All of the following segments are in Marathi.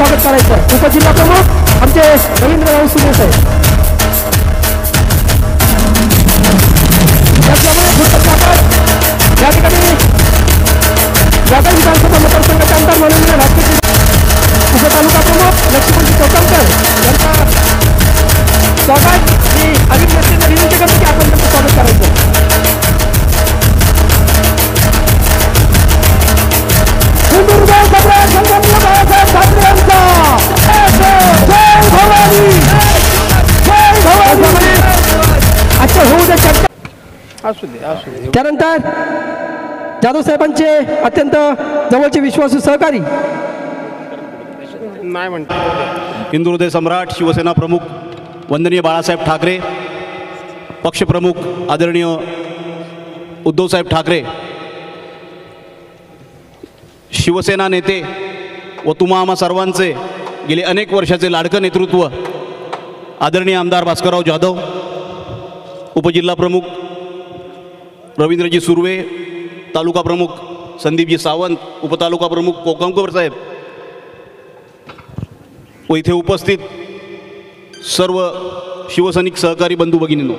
स्वागत करायचं. उपजिल्हा प्रमुख आमचे रवींद्र भाऊ सुने साहेब. त्याचप्रमाणे पुढचं आपण या ठिकाणी यादव विधानसभा मतदारसंघाचे आमदार माननीय राजकीय उपतालुका प्रमुख लक्ष्मणजी चौकामकर यांचा स्वागत मी अभित नसलेल्या विनंती करतो की आपण त्यांचं स्वागत करायचं. आजच्या होऊ दे चर्चा. त्यानंतर जाधव साहेबांचे अत्यंत जवळचे विश्वासू सहकारी नाही म्हणतो हिंदू हृदय सम्राट शिवसेना प्रमुख वंदनीय बाळासाहेब ठाकरे, पक्षप्रमुख आदरणीय उद्धवसाहेब ठाकरे, शिवसेना नेते व तुम्हा आम्हा सर्वांचे गेले अनेक वर्षाचे लाडकं नेतृत्व आदरणीय आमदार भास्करराव जाधव, उपजिल्हा प्रमुख रवींद्रजी सुर्वे, तालुका प्रमुख संदीपजी सावंत, उपतालुका प्रमुख कोकणकर साहेब व इथे उपस्थित सर्व शिवसैनिक सहकारी बंधू भगिनींनो,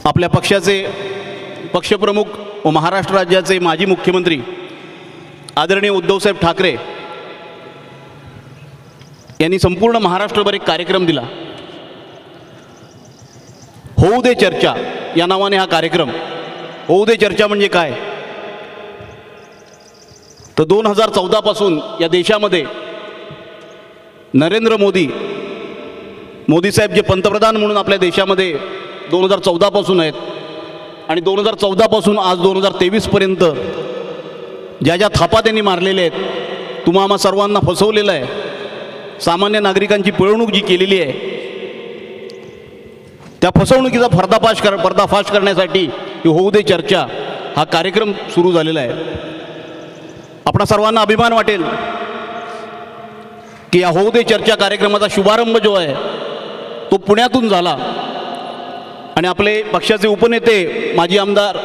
आपल्या पक्षाचे पक्षप्रमुख व महाराष्ट्र राज्याचे माजी मुख्यमंत्री आदरणीय उद्धवसाहेब ठाकरे यांनी संपूर्ण महाराष्ट्रभर एक कार्यक्रम दिला. होऊ दे चर्चा या नावाने हा कार्यक्रम. होऊ दे चर्चा म्हणजे काय तर 2014 पासून या देशामध्ये नरेंद्र मोदी साहेब जे पंतप्रधान म्हणून आपल्या देशामध्ये 2014 पासून आहेत आणि 2014 पासून आज 2023 पर्यंत ज्या ज्या थापा त्यांनी मारलेल्या आहेत, तुम्हा आम्हा सर्वांना फसवलेलं आहे, सामान्य नागरिकांची पिळवणूक जी केलेली आहे त्या फसवणुकीचा पर्दाफाश करण्यासाठी होऊ दे चर्चा हा कार्यक्रम सुरू झालेला आहे. आपणा सर्वांना अभिमान वाटेल की या होऊ दे चर्चा कार्यक्रमाचा शुभारंभ जो आहे तो पुण्यातून झाला आणि आपले पक्षाचे उपनेते माजी आमदार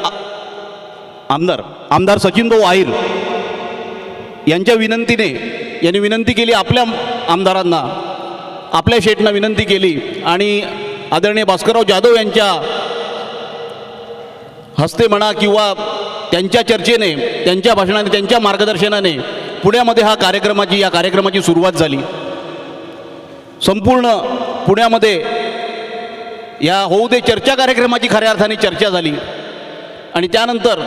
सचिनभाऊ आहिर यांच्या विनंतीने यांनी विनंती केली, आपल्या आमदारांना आपल्या शेटना विनंती केली आणि आदरणीय भास्करराव जाधव यांच्या हस्ते म्हणा किंवा त्यांच्या चर्चेने, त्यांच्या भाषणाने, त्यांच्या मार्गदर्शनाने पुण्यामध्ये या कार्यक्रमाची सुरुवात झाली. संपूर्ण पुण्यामध्ये या होऊ दे चर्चा कार्यक्रमाची खऱ्या अर्थाने चर्चा झाली आणि त्यानंतर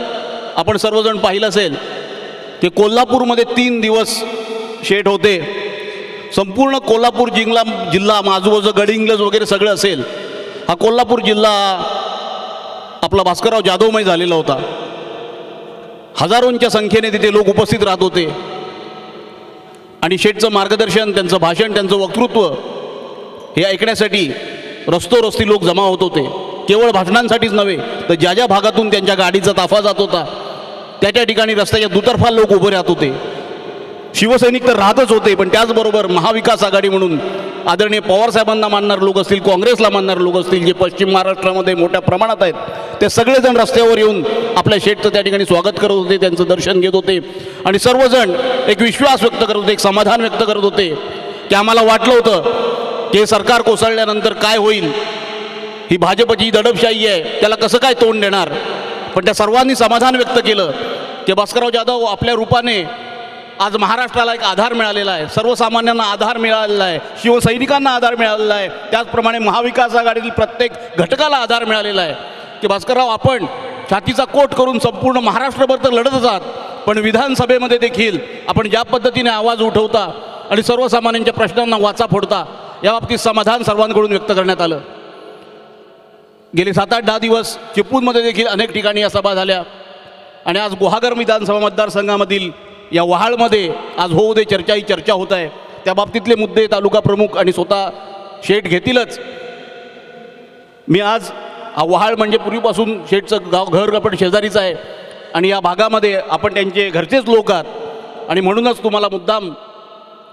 आपण सर्वजण पाहिलं असेल की कोल्हापूरमध्ये 3 दिवस शेट होते. संपूर्ण कोल्हापूर जिल्हा आजूबाजू गडिंग्लज वगैरे सगळं असेल, हा कोल्हापूर जिल्हा आपला भास्करराव जाधवमय झालेला होता. हजारोंच्या संख्येने तिथे लोक उपस्थित राहत होते आणि शेठचं मार्गदर्शन, त्यांचं भाषण, त्यांचं वक्तृत्व हे ऐकण्यासाठी रस्तोरस्ती लोक जमा होत होते. केवळ भाषणांसाठीच नव्हे तर ज्या ज्या भागातून त्यांच्या गाडीचा ताफा जात होता त्या ठिकाणी रस्त्याच्या दुतर्फा लोक उभे राहत होते. शिवसैनिक तर राहतच होते, पण त्याचबरोबर महाविकास आघाडी म्हणून आदरणीय पवारसाहेबांना मानणारे लोक असतील, काँग्रेसला मानणारे लोक असतील, जे पश्चिम महाराष्ट्रामध्ये मोठ्या प्रमाणात आहेत, ते सगळेजण रस्त्यावर येऊन आपल्या शेठचं त्या ठिकाणी स्वागत करत होते, त्यांचं दर्शन घेत होते आणि सर्वजण एक विश्वास व्यक्त करत होते, एक समाधान व्यक्त करत होते की आम्हाला वाटलं होतं की सरकार कोसळल्यानंतर काय होईल, ही भाजपची दडपशाही आहे, त्याला कसं काय तोंड देणार. पण त्या सर्वांनी समाधान व्यक्त केलं की भास्करराव जाधव आपल्या रूपाने आज महाराष्ट्राला एक आधार मिळालेला आहे, सर्वसामान्यांना आधार मिळालेला आहे, शिवसैनिकांना आधार मिळालेला आहे, त्याचप्रमाणे महाविकास आघाडीतील प्रत्येक घटकाला आधार मिळालेला आहे की भास्करराव आपण छातीचा कोट करून संपूर्ण महाराष्ट्रभर तर लढतच आहात, पण विधानसभेमध्ये देखील आपण ज्या पद्धतीने आवाज उठवता आणि सर्वसामान्यांच्या प्रश्नांना वाचा फोडता, याबाबतीत समाधान सर्वांकडून व्यक्त करण्यात आलं. गेले 7-8-10 दिवस चिपळूणमध्ये देखील अनेक ठिकाणी या सभा झाल्या आणि आज गुहागर विधानसभा मतदारसंघामधील या वहाळमध्ये आज होऊ दे चर्चा ही चर्चा होत आहे. त्या बाबतीतले मुद्दे तालुका प्रमुख आणि स्वतः शेठ घेतीलच. मी आज हा वहाळ म्हणजे पूर्वीपासून शेठचं घर आपण शेजारीचं आहे आणि या भागामध्ये आपण त्यांचे घरचेच लोक आहात आणि म्हणूनच तुम्हाला मुद्दाम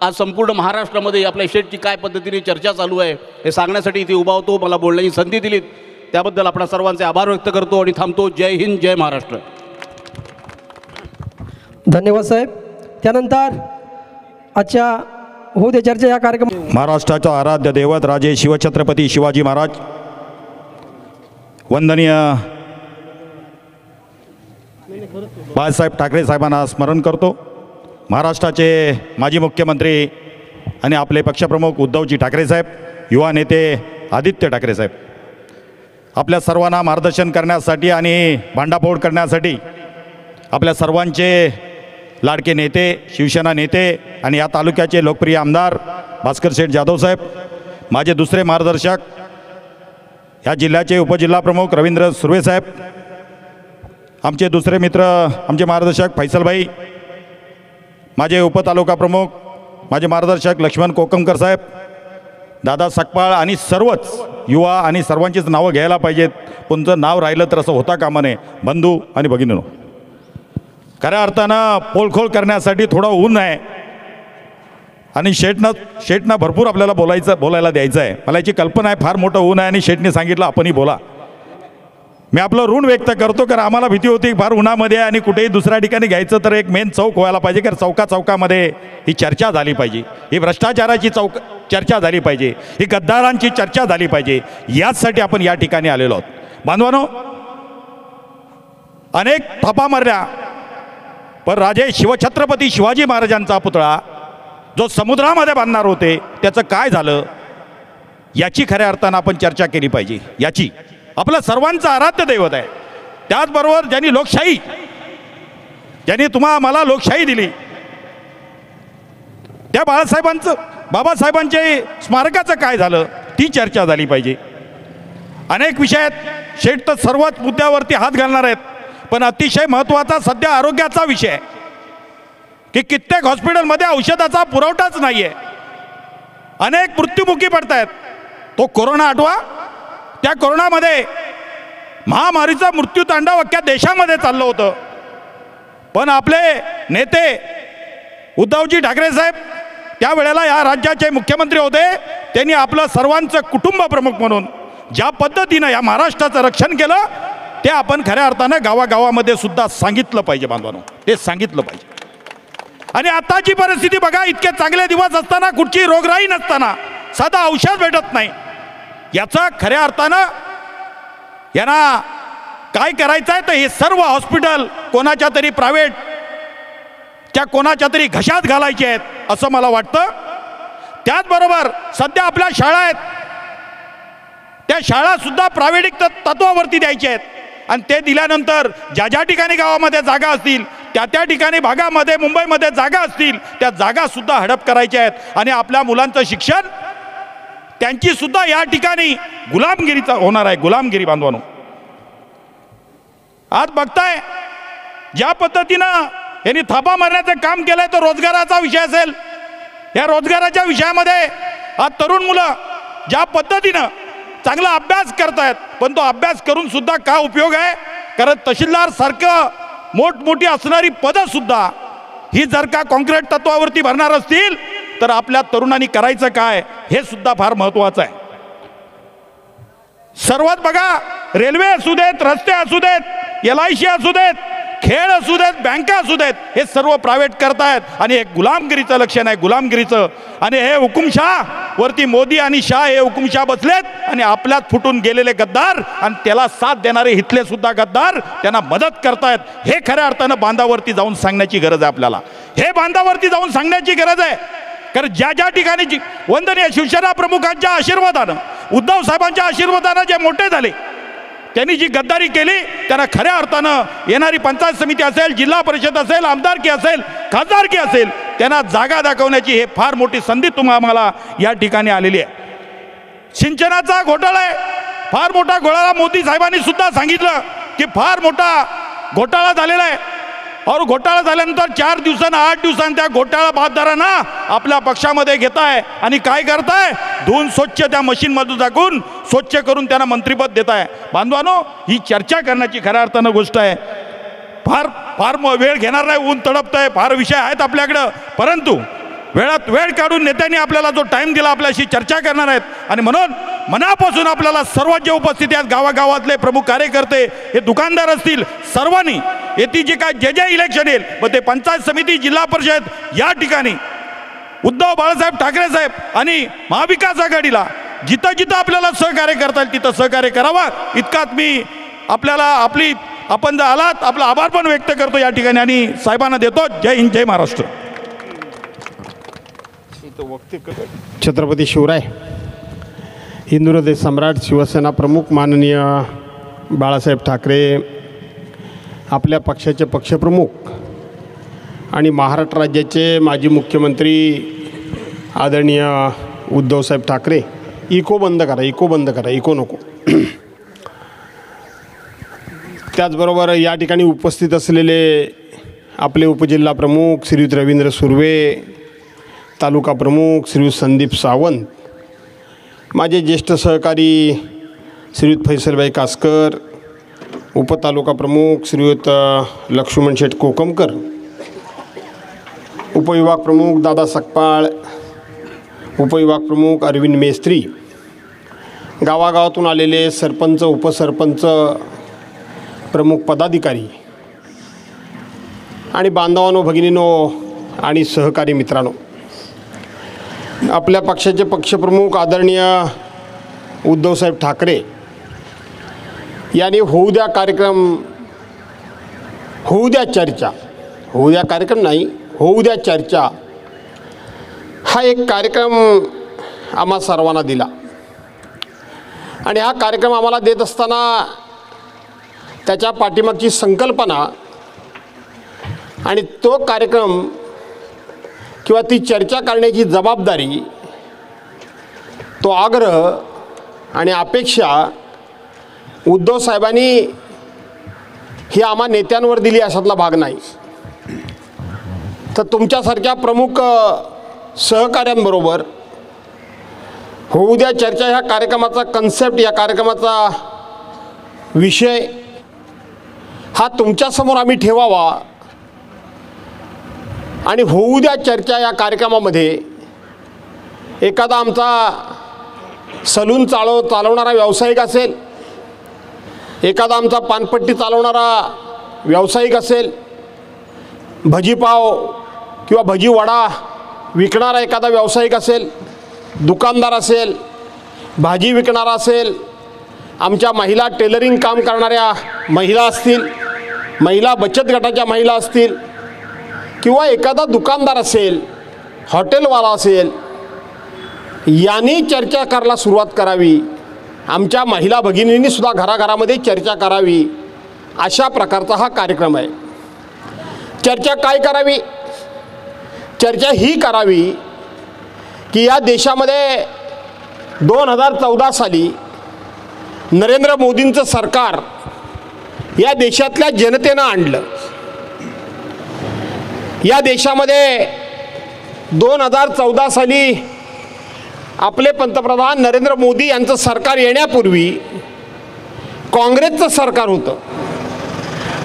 आज संपूर्ण महाराष्ट्रामध्ये आपल्या शेठची काय पद्धतीने चर्चा चालू आहे हे सांगण्यासाठी इथे उभा होतो. मला बोलण्याची संधी दिलीत त्याबद्दल आपणा सर्वांचे आभार व्यक्त करतो आणि थांबतो. जय हिंद, जय महाराष्ट्र. धन्यवाद साहेब. त्यानंतर आजच्या होऊ दे चर्चा या कार्यक्रम महाराष्ट्राचा आराध्य दैवत राजे शिवछत्रपती शिवाजी महाराज, वंदनीय बाळासाहेब ठाकरे साहेबांना स्मरण करतो. महाराष्ट्राचे माजी मुख्यमंत्री आणि आपले पक्षप्रमुख उद्धवजी ठाकरे साहेब, युवा नेते आदित्य ठाकरे साहेब, आपल्या सर्वांना मार्गदर्शन करण्यासाठी आणि भांडाफोड करण्यासाठी आपल्या सर्वांचे लाडके नेते, शिवसेना नेते आणि या तालुक्याचे लोकप्रिय आमदार भास्कर शेठ जाधव साहेब, माझे दुसरे मार्गदर्शक या जिल्ह्याचे उपजिल्हाप्रमुख रवींद्र सुर्वे साहेब, आमचे दुसरे मित्र आमचे मार्गदर्शक फैसलभाई, माझे उपतालुका प्रमुख माझे मार्गदर्शक लक्ष्मण कोकमकर साहेब, दादा सकपाळ आणि सर्वच युवा आणि सर्वांचीच नावं घ्यायला पाहिजेत, कोणतं नाव राहिलं तर असं होता कामा नये. बंधू आणि भगिनींनो, खऱ्या अर्थानं पोलखोल करण्यासाठी थोडं ऊन आहे आणि शेठनं भरपूर आपल्याला बोलायला द्यायचं आहे. मला याची कल्पना आहे फार मोठं ऊन आहे आणि शेठने सांगितलं आपणही बोला. मी आपलं ऋण व्यक्त करतो, कारण आम्हाला भीती होती फार उन्हामध्ये आणि कुठेही दुसऱ्या ठिकाणी घ्यायचं तर एक मेन चौक व्हायला पाहिजे, कारण चौकामध्ये ही चर्चा झाली पाहिजे, ही भ्रष्टाचाराची चर्चा झाली पाहिजे, ही गद्दारांची चर्चा झाली पाहिजे. याचसाठी आपण या ठिकाणी आलेलो आहोत. बांधवांनो, अनेक थापा मारल्या, पण राजे शिवछत्रपती शिवाजी महाराजांचा पुतळा जो समुद्रामध्ये बांधणार होते त्याचं काय झालं याची खऱ्या अर्थानं आपण चर्चा केली पाहिजे. याची आपलं सर्वांचं आराध्य दैवत आहे. त्याचबरोबर ज्यांनी लोकशाही, ज्यांनी मला लोकशाही दिली, त्या बाबासाहेबांचे स्मारकाचं काय झालं ती चर्चा झाली पाहिजे. अनेक विषय आहेत, शेठ तर सर्वच मुद्द्यावरती हात घालणार आहेत, पण अतिशय महत्त्वाचा सध्या आरोग्याचा विषय आहे की कित्येक हॉस्पिटलमध्ये औषधाचा पुरवठाच नाही आहे, अनेक मृत्युमुखी पडत आहेत. तो कोरोना आठवा, त्या कोरोनामध्ये महामारीचा मृत्यूतांडव अख्ख्या देशामध्ये चाललं होतं, पण आपले नेते उद्धवजी ठाकरे साहेब त्यावेळेला या राज्याचे मुख्यमंत्री होते. त्यांनी आपलं सर्वांचं कुटुंब प्रमुख म्हणून ज्या पद्धतीनं या महाराष्ट्राचं रक्षण केलं ते आपण खऱ्या अर्थानं गावागावामध्ये सुद्धा सांगितलं पाहिजे. बांधवांनो, ते सांगितलं पाहिजे. आणि आताची परिस्थिती बघा, इतके चांगले दिवस असताना, कुठची रोगराई नसताना, साधं औषध भेटत नाही. याचा खऱ्या अर्थानं यांना काय करायचं आहे तर हे सर्व हॉस्पिटल कोणाच्या तरी प्रायव्हेट त्या कोणाच्या तरी घशात घालायचे आहेत असं मला वाटतं. त्याचबरोबर सध्या आपल्या शाळा आहेत, त्या शाळा सुद्धा प्रायव्हेटिक तत्वावरती द्यायच्या आहेत, आणि ते दिल्यानंतर ज्या ज्या ठिकाणी गावामध्ये जागा असतील त्या ठिकाणी भागामध्ये मुंबईमध्ये जागा असतील त्या जागा सुद्धा हडप करायच्या आहेत, आणि आपल्या मुलांचं शिक्षण त्यांची सुद्धा या ठिकाणी गुलामगिरीचा होणार आहे. गुलामगिरी. बांधवानो, आज बघताय ज्या पद्धतीनं यांनी थापा मारण्याचं काम केलंय, तो रोजगाराचा विषय असेल. या रोजगाराच्या विषयामध्ये आज तरुण मुलं ज्या पद्धतीनं चांगला अभ्यास करतायत, पण तो अभ्यास करून सुद्धा काय उपयोग आहे, कारण तहसीलदार सारखं मोठमोठी असणारी पदं सुद्धा ही जर का कॉन्क्रीट तत्वावरती भरणार असतील तर आपल्या तरुणांनी करायचं काय हे सुद्धा फार महत्त्वाचं आहे. सर्वात बघा, रेल्वे असू देत, रस्ते असू देत, LIC असू देत, खेळ असू देत, बँका असू देत, हे सर्व प्रायव्हेट करतायत, आणि हे गुलामगिरीचं लक्षण आहे, गुलामगिरीचं. आणि हे हुकुमशाह वरती मोदी आणि शाह हे हुकुमशाह बसलेत, आणि आपल्यात फुटून गेलेले गद्दार आणि त्याला साथ देणारे हिथले सुद्धा गद्दार त्यांना मदत करतायत. हे खऱ्या अर्थानं बांधावरती जाऊन सांगण्याची गरज आहे आपल्याला. हे बांधावरती जाऊन सांगण्याची गरज आहे, कारण ज्या ज्या ठिकाणी वंदनीय शिवसेना प्रमुखांच्या आशीर्वादानं, उद्धव साहेबांच्या आशीर्वादानं जे मोठे झाले, त्यांनी जी गद्दारी केली, त्यांना खऱ्या अर्थानं येणारी पंचायत समिती असेल, जिल्हा परिषद असेल, आमदारकी असेल, खासदारकी असेल, त्यांना जागा दाखवण्याची हे फार मोठी संधी आम्हाला या ठिकाणी आलेली आहे. सिंचनाचा घोटाळा आहे, फार मोठा घोटाळा. मोदी साहेबांनी सुद्धा सांगितलं की फार मोठा घोटाळा झालेला आहे, और घोटाळा झाल्यानंतर 4 दिवसांना 8 दिवसांनी त्या घोटाळा बाददारांना आपल्या पक्षामध्ये घेताय आणि काय करताय, धुवून स्वच्छ त्या मशीनमधून टाकून स्वच्छ करून त्यांना मंत्रिपद देताय. बांधवानो, ही चर्चा करण्याची खऱ्या अर्थानं गोष्ट आहे. फार फार वेळ घेणार नाही, ऊन तडपत आहे, फार विषय आहेत आपल्याकडं, परंतु वेळात वेळ काढून नेत्यांनी आपल्याला जो टाईम दिला आपल्याशी चर्चा करणार आहेत. आणि म्हणून मनापासून आपल्याला सर्व जे उपस्थित आहेत, गावागावातले प्रमुख कार्यकर्ते, हे दुकानदार असतील, सर्वांनी येथे जे काय जे इलेक्शन येईल मग ते पंचायत समिती जिल्हा परिषद या ठिकाणी उद्धव बाळासाहेब ठाकरे साहेब आणि महाविकास आघाडीला जिथं जिथं आपल्याला सहकार्य करता येईल तिथं सहकार्य करावा इतकाच मी आपल्याला आपण जर आलात आपला आभार पण व्यक्त करतो या ठिकाणी आणि साहेबांना देतो. जय हिंद जय महाराष्ट्र. छत्रपती शिवराय हिंदू हृदय सम्राट शिवसेना प्रमुख माननीय बाळासाहेब ठाकरे आपल्या पक्षाचे पक्षप्रमुख आणि महाराष्ट्र राज्याचे माजी मुख्यमंत्री आदरणीय उद्धवसाहेब ठाकरे इको बंद करा इको नको. त्याचबरोबर या ठिकाणी उपस्थित असलेले आपले उपजिल्हा प्रमुख श्रीयुत रवींद्र सुर्वे, तालुका प्रमुख श्रीयुत संदीप सावंत, माझे ज्येष्ठ सहकारी श्रीयुत फैसलभाई कासकर, उपतालुका प्रमुख श्रीयुत लक्ष्मण शेठ कोकमकर, उपविभाग प्रमुख दादा सकपाळ, उपविभाग प्रमुख अरविंद मेस्त्री, गावागावातून आलेले सरपंच उपसरपंच प्रमुख पदाधिकारी आणि बांधवांनो भगिनींनो आणि सहकारी मित्रांनो, आपल्या पक्षाचे पक्षप्रमुख आदरणीय उद्धवसाहेब ठाकरे यांनी होऊ द्या चर्चा हा एक कार्यक्रम आम्हा सर्वांना दिला आणि हा कार्यक्रम आम्हाला देत असताना त्याच्या पाठीमागची संकल्पना आणि तो कार्यक्रम किंवा ती चर्चा करण्याची जबाबदारी, तो आग्रह आणि अपेक्षा उद्धव साहेबांनी ही आम्हा नेत्यांवर दिली अशातला भाग नाही. तर तुमच्यासारख्या प्रमुख सहकाऱ्यांबरोबर होऊ द्या चर्चा ह्या कार्यक्रमाचा कन्सेप्ट, या कार्यक्रमाचा विषय हा तुमच्यासमोर आम्ही ठेवावा आणि होऊ द्या चर्चा या कार्यक्रमामध्ये एखादा आमचा सलून चालवणारा व्यावसायिक असेल, एखादा आमचा पानपट्टी चालवणारा व्यावसायिक असेल, भजीपाव किंवा भजीवडा विकणारा एखादा व्यावसायिक असेल, दुकानदार असेल, भाजी विकणारा असेल, आमच्या महिला टेलरिंग काम करणाऱ्या महिला असतील, महिला बचत गटाच्या महिला असतील किंवा एखादा दुकानदार असेल, हॉटेलवाला असेल, यांनी चर्चा करायला सुरुवात करावी. आमच्या महिला भगिनींनी सुद्धा घराघरामध्ये चर्चा करावी अशा प्रकारचा हा कार्यक्रम आहे. चर्चा काय करावी? चर्चा ही करावी की या देशामध्ये 2014 साली नरेंद्र मोदींचं सरकार या देशातल्या जनतेनं आणलं. या देशामध्ये 2014 साली आपले पंतप्रधान नरेंद्र मोदी यांचं सरकार येण्यापूर्वी काँग्रेसचं सरकार होतं,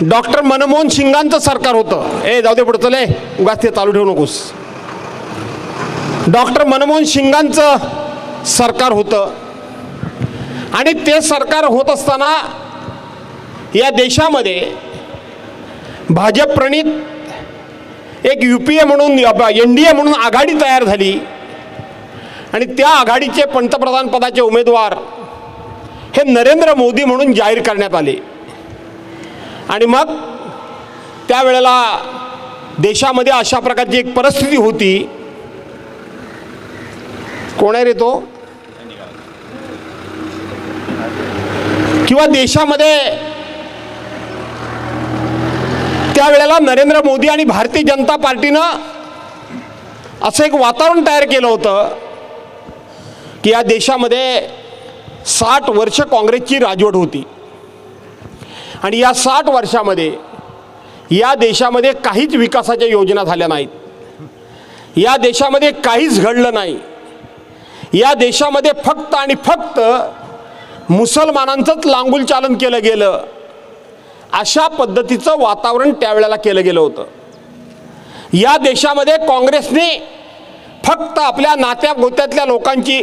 डॉक्टर मनमोहन सिंगांचं सरकार होतं. जाऊ दे पुढं चले, उगाच ते चालू ठेवू नकोस. डॉक्टर मनमोहन सिंगांचं सरकार होतं आणि ते सरकार होत असताना या देशामध्ये भाजप प्रणित एक UPA म्हणून NDA म्हणून आघाडी तयार झाली आणि त्या आघाडीचे पंतप्रधान पदाचे उमेदवार हे नरेंद्र मोदी म्हणून जाहीर करण्यात आले. आणि मग त्यावेळेला देशामध्ये अशा प्रकारची एक परिस्थिती होती. कोण आहे रे तो? किंवा देशामध्ये त्यावेळेला नरेंद्र मोदी आणि भारतीय जनता पार्टीनं असं एक वातावरण तयार केलं होतं की या देशामध्ये 60 वर्ष काँग्रेसची राजवट होती आणि या 60 वर्षामध्ये या देशामध्ये काहीच विकासाच्या योजना झाल्या नाहीत. या देशामध्ये काहीच घडलं नाही. या देशामध्ये फक्त आणि फक्त मुसलमानांचंच लांगुल चालन केलं गेलं. अशा पद्धतीचं वातावरण त्यावेळेला केलं गेलं होतं. या देशामध्ये काँग्रेसने फक्त आपल्या नात्या गोत्यातल्या लोकांची,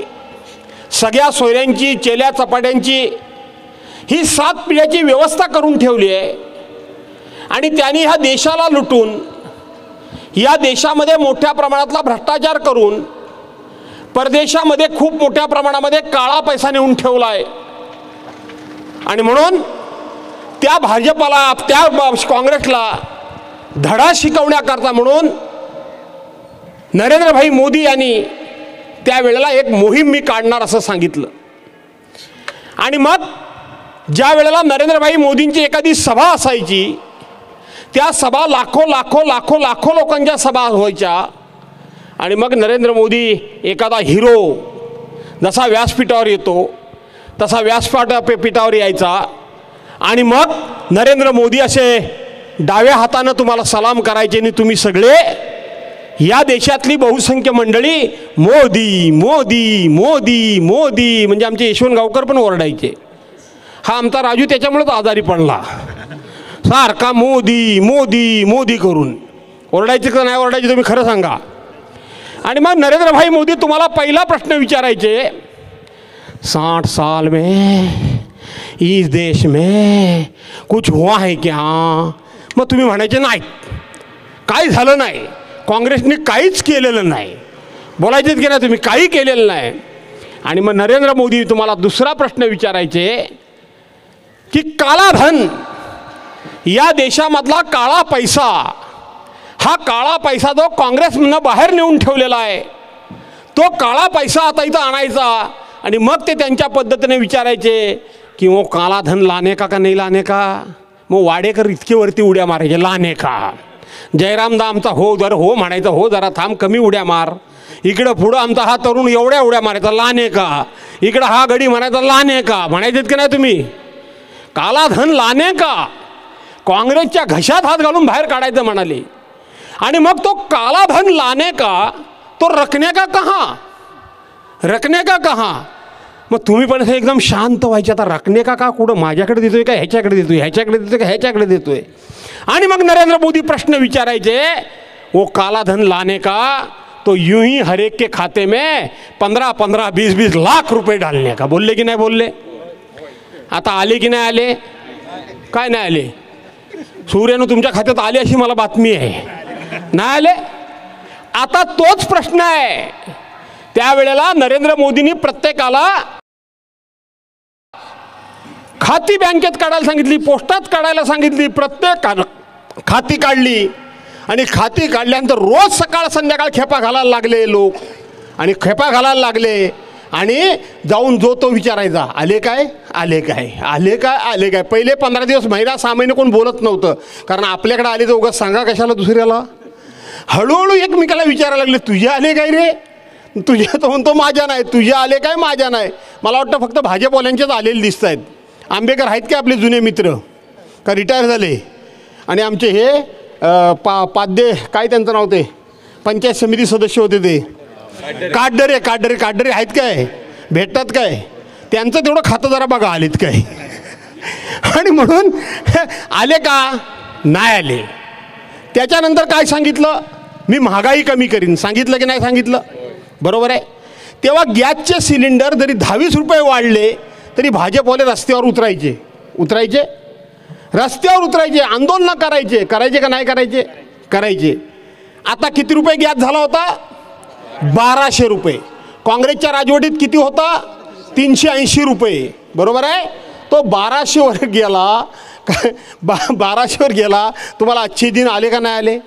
सगळ्या सोयऱ्यांची, चेल्या चपाट्यांची ही 7 पिढ्याची व्यवस्था करून ठेवली आहे आणि त्यांनी ह्या देशाला लुटून या देशामध्ये मोठ्या प्रमाणातला भ्रष्टाचार करून परदेशामध्ये खूप मोठ्या प्रमाणामध्ये काळा पैसा नेऊन ठेवला आहे. आणि म्हणून त्या भाजपाला त्या काँग्रेसला धडा शिकवण्याकरता म्हणून नरेंद्रभाई मोदी यांनी त्यावेळेला एक मोहीम मी काढणार असं सांगितलं. आणि मग ज्या वेळेला नरेंद्रभाई मोदींची एखादी सभा असायची त्या सभा लाखो लाखो लाखो लाखो लोकांच्या सभा व्हायच्या. आणि मग नरेंद्र मोदी एखादा हिरो जसा व्यासपीठावर येतो तसा व्यासपीठावर यायचा आणि मग नरेंद्र मोदी असे डाव्या हातानं तुम्हाला सलाम करायचे आणि तुम्ही सगळे या देशातली बहुसंख्य मंडळी मोदी मोदी मोदी मोदी म्हणजे आमचे यशवंत गावकर पण ओरडायचे. हा आमचा राजू त्याच्यामुळेच आजारी पडला, सारखा मोदी मोदी मोदी करून ओरडायचे का नाही ओरडायचे तुम्ही खरं सांगा. आणि मग नरेंद्रभाई मोदी तुम्हाला पहिला प्रश्न विचारायचे, 60 साल में इस देश में कुछ हुआ है क्या? मग तुम्ही म्हणायचे नाही, काही झालं नाही, काँग्रेसने काहीच केलेलं नाही. बोलायचेच की नाही तुम्ही, काही केलेलं नाही. आणि मग नरेंद्र मोदी तुम्हाला दुसरा प्रश्न विचारायचे की काळा धन या देशामधला काळा पैसा, हा काळा पैसा जो काँग्रेसनं बाहेर नेऊन ठेवलेला आहे तो काळा पैसा आता इथं आणायचा. आणि मग ते त्यांच्या पद्धतीने विचारायचे की वो काला धन लाने का नाही लाने का. मग वाडेकर इतके वरती उड्या मारायचे, लाने का. जयरामदा आमचा हो जर हो म्हणायचा, हो जरा थांब कमी उड्या मार. इकडं पुढं आमचा हा तरुण एवढ्या उड्या मारायचा, लाने का. इकडं हा गडी म्हणायचा, लाने का. म्हणायचेत की नाही तुम्ही, काला धन लाने का. काँग्रेसच्या घशात हात घालून बाहेर काढायचं म्हणाले. आणि मग तो काला धन लाने का तो रखने का कहाँ, रखने का कहाँ. मग तुम्ही पण असं एकदम शांत व्हायचे, आता रखने का कुठं, माझ्याकडे देतोय का ह्याच्याकडे देतोय, ह्याच्याकडे देतोय का ह्याच्याकडे देतोय. आणि मग नरेंद्र मोदी प्रश्न विचारायचे, वो काला धन लाने का तो यूं ही हर एक के खाते में 15-15, 20-20 लाख रुपये डालने का. बोलले की नाही बोलले. आता आले की नाही आले, काय नाही आले. सूर्यानं तुमच्या खात्यात आले अशी मला बातमी आहे, नाही आले. आता तोच प्रश्न आहे. त्यावेळेला नरेंद्र मोदींनी प्रत्येकाला खाती बँकेत काढायला सांगितली, पोस्टात काढायला सांगितली. प्रत्येकानं खाती काढली आणि खाती काढल्यानंतर रोज सकाळ संध्याकाळ खेपा घालायला लागले लोक. आणि खेपा घालायला लागले आणि जाऊन जो तो विचारायचा, आले काय आले काय आले काय आले काय. पहिले 15 दिवस महिना 6 महिने कोण बोलत नव्हतं, कारण आपल्याकडे आले तर उगाच सांगा कशाला दुसऱ्याला. हळूहळू एकमेकाला विचारायला लागले, तुझे आले काय रे, तुझ्या तो म्हणतो माझ्या नाही, तुझे आले काय माझ्या नाही. मला वाटतं फक्त भाजपवाल्यांचेच आलेले दिसत आहेत. आंबेकर आहेत का आपले जुने मित्र, का रिटायर झाले. आणि आमचे हे पाद्य काय त्यांचं नाव, ते पंचायत समिती सदस्य होते ते काटडरे काटडरे काटडरे आहेत काय, भेटतात काय, त्यांचं तेवढं खातं जरा बघा आलेत काय. आणि म्हणून आले का नाही आले. त्याच्यानंतर काय सांगितलं, मी महागाई कमी करीन, सांगितलं की नाही सांगितलं, बरोबर आहे. तेव्हा गॅसचे सिलेंडर जरी 20 रुपये वाढले तरी भाजपवाले रस्त्यावर उतरायचे रस्त्यावर उतरायचे, आंदोलन करायचे का नाही करायचे, करायचे. आता किती रुपये गॅस झाला होता, 1200 रुपये. काँग्रेसच्या राजवटीत किती होता, 380 रुपये, बरोबर आहे. तो 1200वर गेला, 1200वर गेला. तुम्हाला अच्छे दिन आले का नाही आले.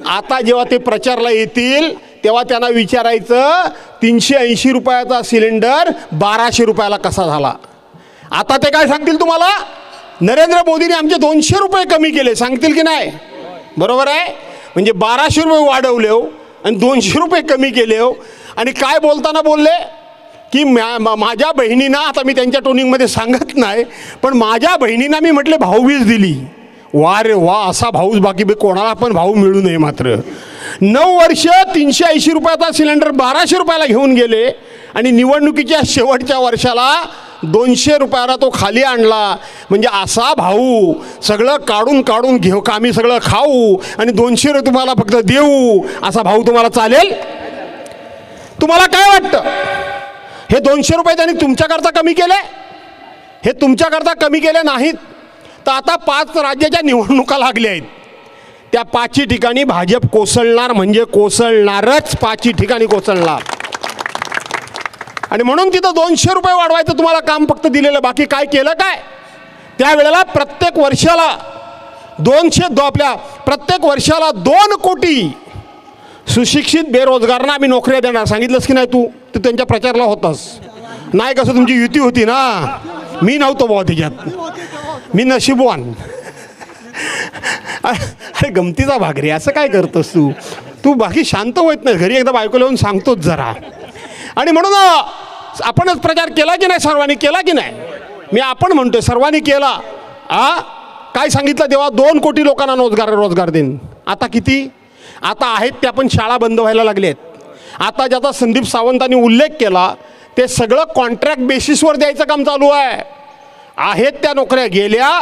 आता जेव्हा ते प्रचारला येतील तेव्हा त्यांना विचारायचं, 380 रुपयाचा सिलेंडर 1200 रुपयाला कसा झाला. आता ते काय सांगतील तुम्हाला, नरेंद्र मोदींनी आमचे 200 रुपये कमी केले, सांगतील की नाही, बरोबर आहे. म्हणजे 1200 रुपये वाढवले हो आणि 200 रुपये कमी केले हो. आणि काय बोलताना बोलले की माझ्या बहिणींना, आता मी त्यांच्या टोनिंगमध्ये सांगत नाही, पण माझ्या बहिणींना मी म्हटले भाऊबीज दिली. वा रे वा, असा भाऊच बाकी कोणाला पण भाऊ मिळू नये. मात्र 9 वर्ष 380 रुपयाचा सिलेंडर 1200 रुपयाला घेऊन गेले आणि निवडणुकीच्या शेवटच्या वर्षाला 200 रुपयाला तो खाली आणला. म्हणजे असा भाऊ सगळं काढून काढून घेऊ का, आम्ही सगळं खाऊ आणि 200 रुपये तुम्हाला फक्त देऊ, असा भाऊ तुम्हाला चालेल. तुम्हाला काय वाटतं, हे 200 रुपये त्यांनी तुमच्याकरता कमी केले, हे तुमच्याकरता कमी केले नाहीत. तर आता 5 राज्याच्या निवडणुका लागल्या आहेत. त्या 5ही ठिकाणी भाजप कोसळणार म्हणजे कोसळणारच, 5ही ठिकाणी कोसळणार. आणि म्हणून तिथं 200 रुपये वाढवायचं तुम्हाला काम फक्त दिलेलं, बाकी काय केलं काय? त्यावेळेला प्रत्येक वर्षाला 2 कोटी सुशिक्षित बेरोजगारांना आम्ही नोकऱ्या देणार. सांगितलंस की नाही तू? तर त्यांच्या प्रचारला होतास नाही? कसं तुमची युती होती ना, मी नव्हतो बाबा त्याच्यात, मी नशीबवान. अरे गमतीचा भाग रे, असं काय करतोस तू? तू बाकी शांत होत नाही, घरी एकदा बायकोला येऊन सांगतोच जरा. आणि म्हणून आपणच प्रचार केला की नाही? सर्वांनी केला की नाही? मी आपण म्हणतोय सर्वांनी केला. काय सांगितलं तेव्हा? 2 कोटी लोकांना रोजगार देईन. आता किती? आता आहेत त्या पण शाळा बंद व्हायला लागल्या आहेत. आता ज्याचा संदीप सावंतांनी उल्लेख केला ते सगळं कॉन्ट्रॅक्ट बेसिसवर द्यायचं काम चालू आहे. आहेत त्या नोकऱ्या गेल्या,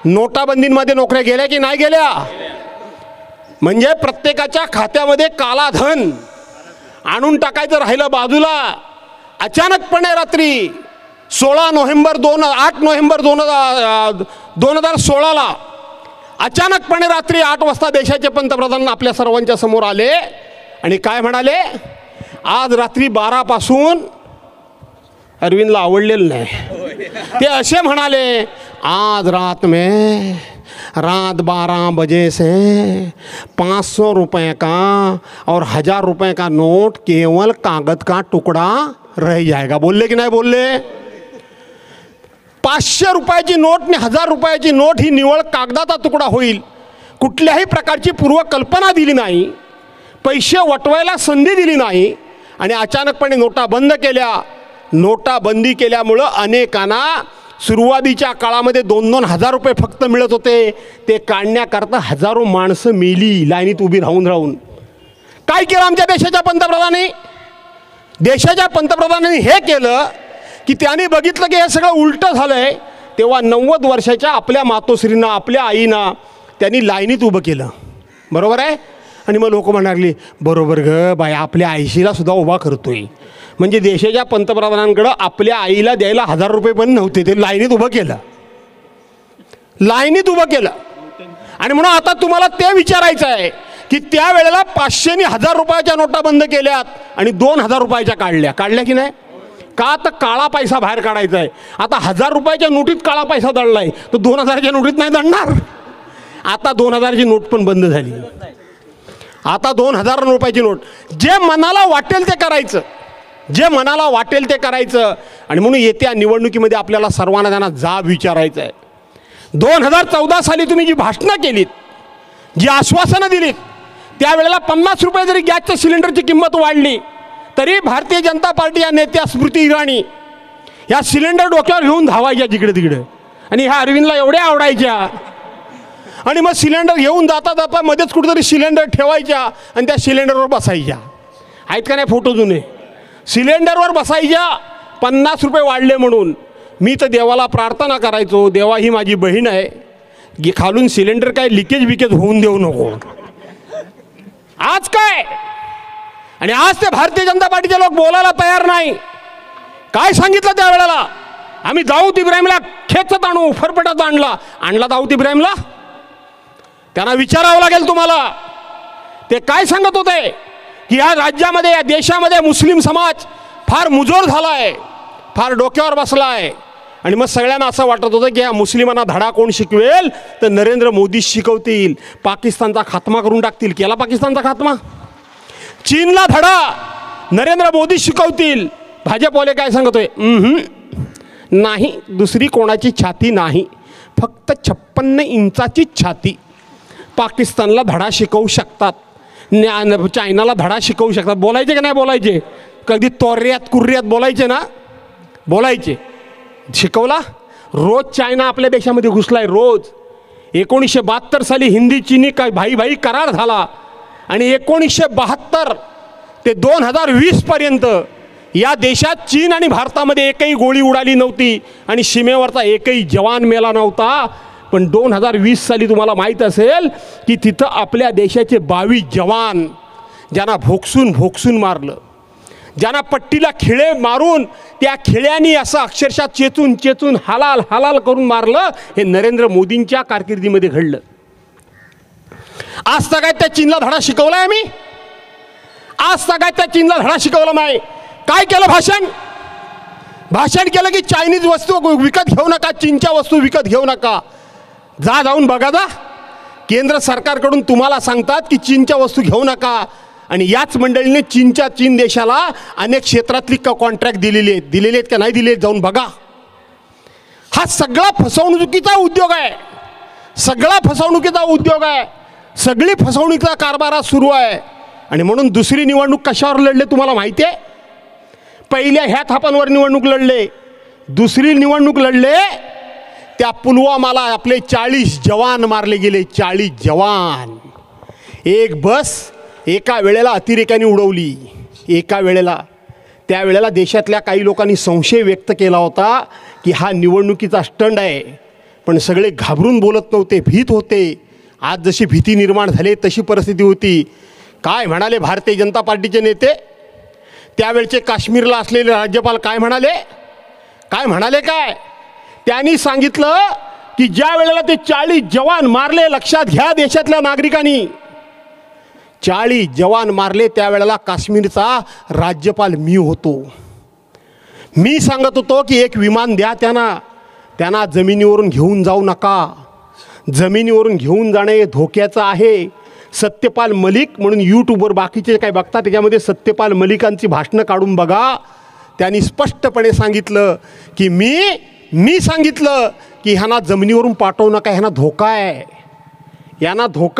नोटाबंदीमध्ये नोकऱ्या गेल्या की नाही गेल्या? म्हणजे प्रत्येकाच्या खात्यामध्ये कालाधन आणून टाकायचं राहिलं बाजूला. अचानकपणे रात्री 8 नोव्हेंबर 2016ला अचानकपणे रात्री 8 वाजता देशाचे पंतप्रधान आपल्या सर्वांच्या समोर आले आणि काय म्हणाले? आज रात्री 12 पासून अरविंदला आवडलेलं नाही. ते असे म्हणाले, आज रात 12 बजे से 500 रुपये का और 1000 रुपये का नोट केवल कागज का टुकड़ा रह जाएगा. बोलले की नाही बोलले? 500 रुपयाची नोट आणि 1000 रुपयाची नोट ही निवळ कागदाचा तुकडा होईल. कुठल्याही प्रकारची पूर्वकल्पना दिली नाही, पैसे वटवायला संधी दिली नाही आणि अचानकपणे नोटा बंद केल्या. नोटाबंदी केल्यामुळं अनेकांना सुरुवातीच्या काळामध्ये 2-2 हजार रुपये फक्त मिळत होते, ते काढण्याकरता हजारो माणसं मेली लाईनीत उभी राहून. काय केलं आमच्या देशाच्या पंतप्रधानांनी? देशाच्या पंतप्रधानांनी हे केलं की त्यांनी बघितलं की हे सगळं उलटं झालं आहे. तेव्हा 90 वर्षाच्या आपल्या मातोश्रींना, आपल्या आईना त्यांनी लाईनीत उभं केलं. बरोबर आहे? आणि मग लोक म्हणायला लागली, बरोबर ग बाई, आपल्या आईशीला सुद्धा उभा करतोय. म्हणजे देशाच्या पंतप्रधानांकडं आपल्या आईला द्यायला 1000 रुपये पण नव्हते, ते लाईनीत उभं केलं. आणि म्हणून आता तुम्हाला ते विचारायचं आहे की त्यावेळेला 500 आणि 1000 रुपयाच्या नोटा बंद केल्यात आणि 2000 रुपयाच्या काढल्या की नाही? का? तर काळा पैसा बाहेर काढायचा आहे. आता 1000 रुपयाच्या नोटीत काळा पैसा दडलाय, तर 2000च्या नोटीत नाही दडणार. आता 2000ची नोट पण बंद झाली. आता 2000 रुपयाची नोट. जे मनाला वाटेल ते करायचं. आणि म्हणून येत्या निवडणुकीमध्ये आपल्याला सर्वांना त्यांना जाब विचारायचं आहे. 2014 साली तुम्ही जी भाषणं केलीत, जी आश्वासनं दिलीत, त्यावेळेला 50 रुपये जरी गॅसच्या सिलेंडरची किंमत वाढली तरी भारतीय जनता पार्टी या नेत्या स्मृती इराणी या सिलेंडर डोक्यावर घेऊन धावायच्या जिकडे तिकडे. आणि ह्या अरविंदला एवढ्या आवडायच्या. आणि मग सिलेंडर घेऊन जाता मध्येच कुठेतरी सिलेंडर ठेवायच्या आणि त्या सिलेंडरवर बसायच्या. आहेत का नाही फोटो जुने? सिलेंडरवर बसायच्या 50 रुपये वाढले म्हणून. मी तर देवाला प्रार्थना करायचो, देवा ही माझी बहीण आहे, की खालून सिलेंडर काय लिकेज होऊन देऊ नको. आज काय? आणि आज ते भारतीय जनता पार्टीचे लोक बोलायला तयार नाही. काय सांगितलं त्यावेळेला? आम्ही दाऊद इब्राहिमला खेचत आणू, फरफटत आणला दाऊद इब्राहिमला? त्यांना विचारावं लागेल तुम्हाला. ते काय सांगत होते की या राज्यामध्ये, या देशामध्ये मुस्लिम समाज फार मुजोर झाला आहे, फार डोक्यावर बसला आहे. आणि मग सगळ्यांना असं वाटत होतं की या मुस्लिमांना धडा कोण शिकवेल? तर नरेंद्र मोदी शिकवतील, पाकिस्तानचा खात्मा करून टाकतील. केला पाकिस्तानचा खात्मा. चीनला धडा नरेंद्र मोदी शिकवतील. भाजपवाले काय सांगतोय? नाही, दुसरी कोणाची छाती नाही, फक्त 56 इंचाची छाती. पाकिस्तानला धडा शिकवू शकतात, चायनाला धडा शिकवू शकतात. बोलायचे का नाही बोलायचे? कधी कुर्र्यात बोलायचे ना, बोलायचे. शिकवला. रोज चायना आपल्या देशामध्ये घुसलाय, रोज. 1972 साली हिंदी चीनी काय भाई करार झाला आणि 1972 ते 2020 पर्यंत या देशात चीन आणि भारतामध्ये एकही गोळी उडाली नव्हती आणि सीमेवरचा एकही जवान मेला नव्हता. पण 2020 साली तुम्हाला माहीत असेल की तिथं आपल्या देशाचे 22 जवान, ज्यांना भोगसून मारलं, ज्यांना पट्टीला खिळे मारून त्या खिळ्यांनी असं अक्षरशः चेचून चेचून हलाल हलाल करून मारलं, हे नरेंद्र मोदींच्या कारकिर्दीमध्ये घडलं. आज तक त्या चीनला धडा शिकवलाय आम्ही? आज तक त्या चीनला धडा शिकवला नाही. काय केलं? भाषण केलं की चायनीज वस्तू विकत घेऊ नका, चीनच्या वस्तू विकत घेऊ नका. जाऊन बघा जा, केंद्र सरकारकडून तुम्हाला सांगतात की चीनच्या वस्तू घेऊ नका, आणि याच मंडळीने चीन देशाला अनेक क्षेत्रातली कॉन्ट्रॅक्ट दिलेले आहेत का नाही दिले, जाऊन बघा. हा सगळा फसवणुकीचा उद्योग आहे, सगळा फसवणुकीचा उद्योग आहे, सगळी फसवणुकीचा कारभार सुरू आहे. आणि म्हणून दुसरी निवडणूक कशावर लढले तुम्हाला माहिती आहे? पहिल्या ह्या थापांवर निवडणूक लढले, दुसरी निवडणूक लढले त्या पुलवामाला आपले 40 जवान मारले गेले. 40 जवान. एक बस एका वेळेला अतिरेक्याने उडवली, एका वेळेला. त्यावेळेला देशातल्या काही लोकांनी संशय व्यक्त केला होता की हा निवडणुकीचा स्टंट आहे, पण सगळे घाबरून बोलत नव्हते, भीत होते. आज जशी भीती निर्माण झाली तशी परिस्थिती होती. काय म्हणाले भारतीय जनता पार्टीचे नेते? त्यावेळचे काश्मीरला असलेले राज्यपाल काय म्हणाले? काय त्यांनी सांगितलं की ज्या वेळेला ते 40 जवान मारले, लक्षात घ्या देशातल्या नागरिकांनी, 40 जवान मारले त्यावेळेला काश्मीरचा राज्यपाल मी होतो. मी सांगत होतो की एक विमान द्या त्यांना जमिनीवरून घेऊन जाऊ नका. जमिनीवरून घेऊन जाणे धोक्याचं आहे. सत्यपाल मलिक म्हणून यूट्यूबवर बाकीचे काय बघता, त्याच्यामध्ये सत्यपाल मलिकांची भाषणं काढून बघा. त्यांनी स्पष्टपणे सांगितलं की मी सांगितलं की ह्यांना जमिनीवरून पाठवू नका, ह्यांना धोका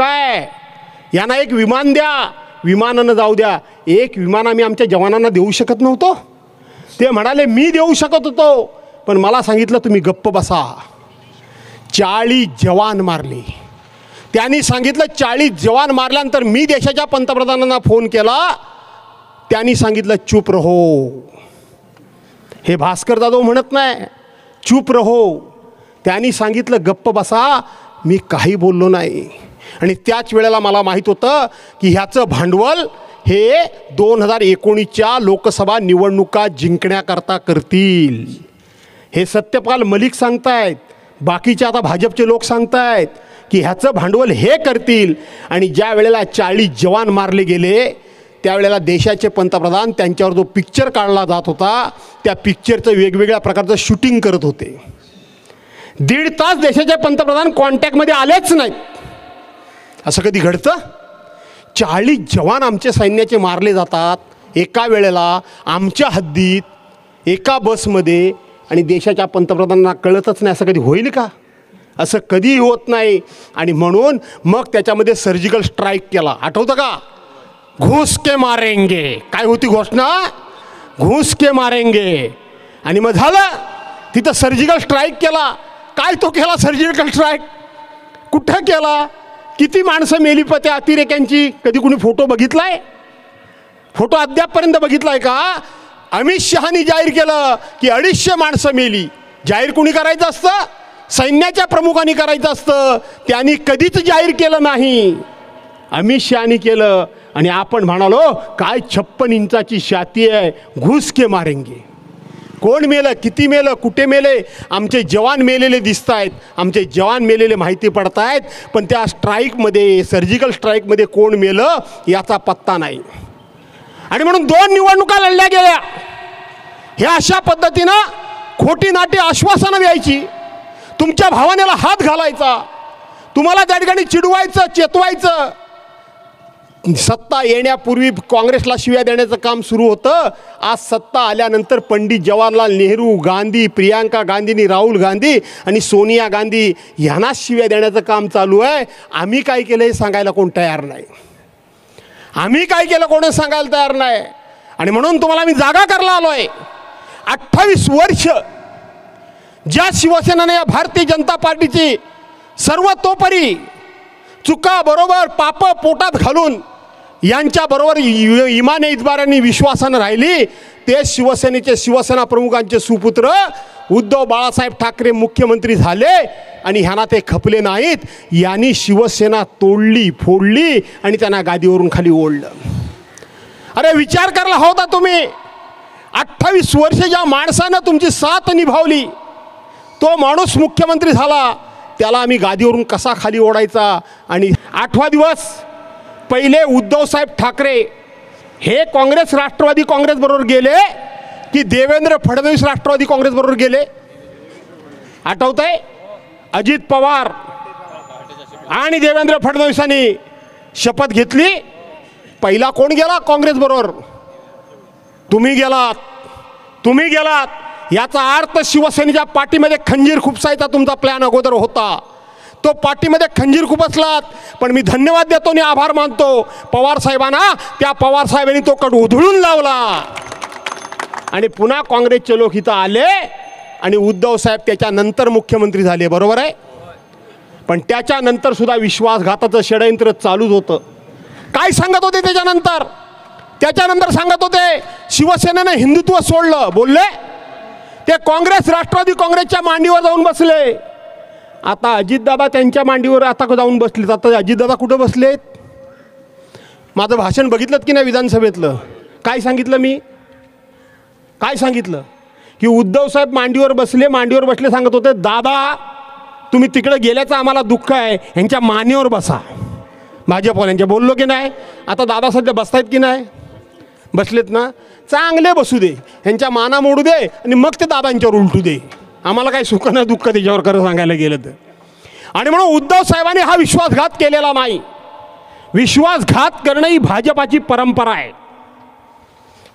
आहे, यांना एक विमान द्या, विमानानं जाऊ द्या. एक विमान आम्ही आमच्या जवानांना देऊ शकत नव्हतो? ते म्हणाले मी देऊ शकत होतो, पण मला सांगितलं तुम्ही गप्प बसा. 40 जवान मारले. त्यांनी सांगितलं 40 जवान मारल्यानंतर मी देशाच्या पंतप्रधानांना फोन केला, त्यांनी सांगितलं चूप रहो. हे भास्कर जाधव म्हणत नाही, चूप रहो. त्यांनी सांगितलं गप्प बसा, मी काही बोललो नाही. आणि त्याच वेळेला मला माहीत होतं की ह्याचं भांडवल हे 2019च्या लोकसभा निवडणुका जिंकण्याकरता करतील. हे सत्यपाल मलिक सांगतायत, बाकीचे आता भाजपचे लोक सांगतायत की ह्याचं भांडवल हे करतील. आणि ज्या वेळेला 40 जवान मारले गेले त्यावेळेला देशाचे पंतप्रधान त्यांच्यावर जो पिक्चर काढला जात होता त्या पिक्चरचं वेगवेगळ्या प्रकारचं शूटिंग करत होते. 1.5 तास देशाचे पंतप्रधान कॉन्टॅक्टमध्ये आलेच नाहीत. असं कधी घडतं? 40 जवान आमच्या सैन्याचे मारले जातात एका वेळेला आमच्या हद्दीत, एका बसमध्ये, आणि देशाच्या पंतप्रधानांना कळतच नाही. असं कधी होईल का? असं कधीही होत नाही. आणि म्हणून मग त्याच्यामध्ये सर्जिकल स्ट्राईक केला. आठवतं का? घुस के मारेंगे, काय होती घोषणा? घुस के मारेंगे. आणि मग झालं तिथं सर्जिकल स्ट्राईक केला. काय तो केला सर्जिकल स्ट्राईक? कुठं केला? किती माणसं मेली प त्या अतिरेक्यांची? कधी कुणी फोटो बघितलाय? फोटो अद्यापपर्यंत बघितलाय का? अमित शहानी जाहीर केलं की 250 माणसं मेली. जाहीर कुणी करायचं असतं? सैन्याच्या प्रमुखांनी करायचं असतं. त्यांनी कधीच जाहीर केलं नाही, अमित शहानी केलं. आणि आपण म्हणालो काय 56 इंचाची छाती आहे, घुस के मारेंगे. कोण मेलं, किती मेलं, कुठे मेले? आमचे जवान मेलेले दिसत आहेत, आमचे जवान मेलेले माहिती पडत आहेत, पण त्या स्ट्राईकमध्ये, सर्जिकल स्ट्राईकमध्ये कोण मेलं याचा पत्ता नाही. आणि म्हणून 2 निवडणुका लढल्या गेल्या. ह्या अशा पद्धतीनं खोटी नाटी आश्वासनं द्यायची, तुमच्या भावनेला हात घालायचा, तुम्हाला त्या ठिकाणी चिडवायचं, चेतवायचं. सत्ता येण्यापूर्वी काँग्रेसला शिव्या देण्याचं काम सुरू होतं. आज सत्ता आल्यानंतर पंडित जवाहरलाल नेहरू, गांधी, प्रियांका गांधीनी, राहुल गांधी आणि सोनिया गांधी यांना शिव्या देण्याचं काम चालू आहे. आम्ही काय केलं हे सांगायला कोण तयार नाही. आम्ही काय केलं कोण सांगायला तयार नाही. आणि म्हणून तुम्हाला मी जागा करायला आलो आहे. 28 वर्ष ज्या शिवसेनेने या भारतीय जनता पार्टीची सर्वतोपरी चुका बरोबर पाप पोटात घालून यांच्याबरोबर इमाने इतबारांनी विश्वासानं राहिली, ते शिवसेनेचे शिवसेना प्रमुखांचे सुपुत्र उद्धव बाळासाहेब ठाकरे मुख्यमंत्री झाले आणि ह्यांना ते खपले नाहीत. यांनी शिवसेना तोडली, फोडली आणि त्यांना गादीवरून खाली ओढलं. अरे विचार करायला होता तुम्ही. 28 वर्ष ज्या माणसानं तुमची साथ निभावली तो माणूस मुख्यमंत्री झाला, त्याला आम्ही गादीवरून कसा खाली ओढायचा. आणि 8वा दिवस पहिले उद्धवसाहेब ठाकरे हे काँग्रेस राष्ट्रवादी काँग्रेसबरोबर गेले की देवेंद्र फडणवीस राष्ट्रवादी काँग्रेसबरोबर गेले? आठवतंय? अजित पवार आणि देवेंद्र फडणवीसांनी शपथ घेतली. पहिला कोण गेला काँग्रेसबरोबर? तुम्ही गेलात. याचा अर्थ शिवसेनेच्या पाठीमध्ये खंजीर खुपसायचा तुमचा प्लॅन अगोदर होता. तो पाठीमध्ये खंजीर खुपसलात. पण मी धन्यवाद देतो आणि आभार मानतो पवार साहेबांना. त्या पवार साहेबांनी तो कट उधळून लावला आणि पुन्हा काँग्रेसचे लोक इथं आले आणि उद्धव साहेब त्याच्यानंतर मुख्यमंत्री झाले. बरोबर आहे. पण त्याच्यानंतर सुद्धा विश्वासघाताचं षडयंत्र चालूच होतं. काय सांगत होते त्याच्यानंतर सांगत होते शिवसेनेनं हिंदुत्व सोडलं. बोलले ते काँग्रेस राष्ट्रवादी काँग्रेसच्या मांडीवर जाऊन बसले. आता अजितदादा त्यांच्या मांडीवर आता जाऊन बसलेत. आता अजितदादा कुठं बसलेत? माझं भाषण बघितलं की नाही विधानसभेतलं? काय सांगितलं की उद्धव साहेब मांडीवर बसले सांगत होते दादा तुम्ही तिकडे गेल्याचं आम्हाला दुःख आहे, ह्यांच्या मानेवर बसा. भाजपवाल्यांच्या बोललो की नाही? आता दादा सध्या बसतायत की नाही? बसलेत ना. चांगले बसू दे, ह्यांच्या माना मोडू दे आणि मग ते दादांच्यावर उलटू दे. आम्हाला काही सुख ना दुःख त्याच्यावर खरं सांगायला गेलं तर. आणि म्हणून उद्धव साहेबांनी हा विश्वासघात केलेला नाही. विश्वासघात करणं ही भाजपाची परंपरा आहे.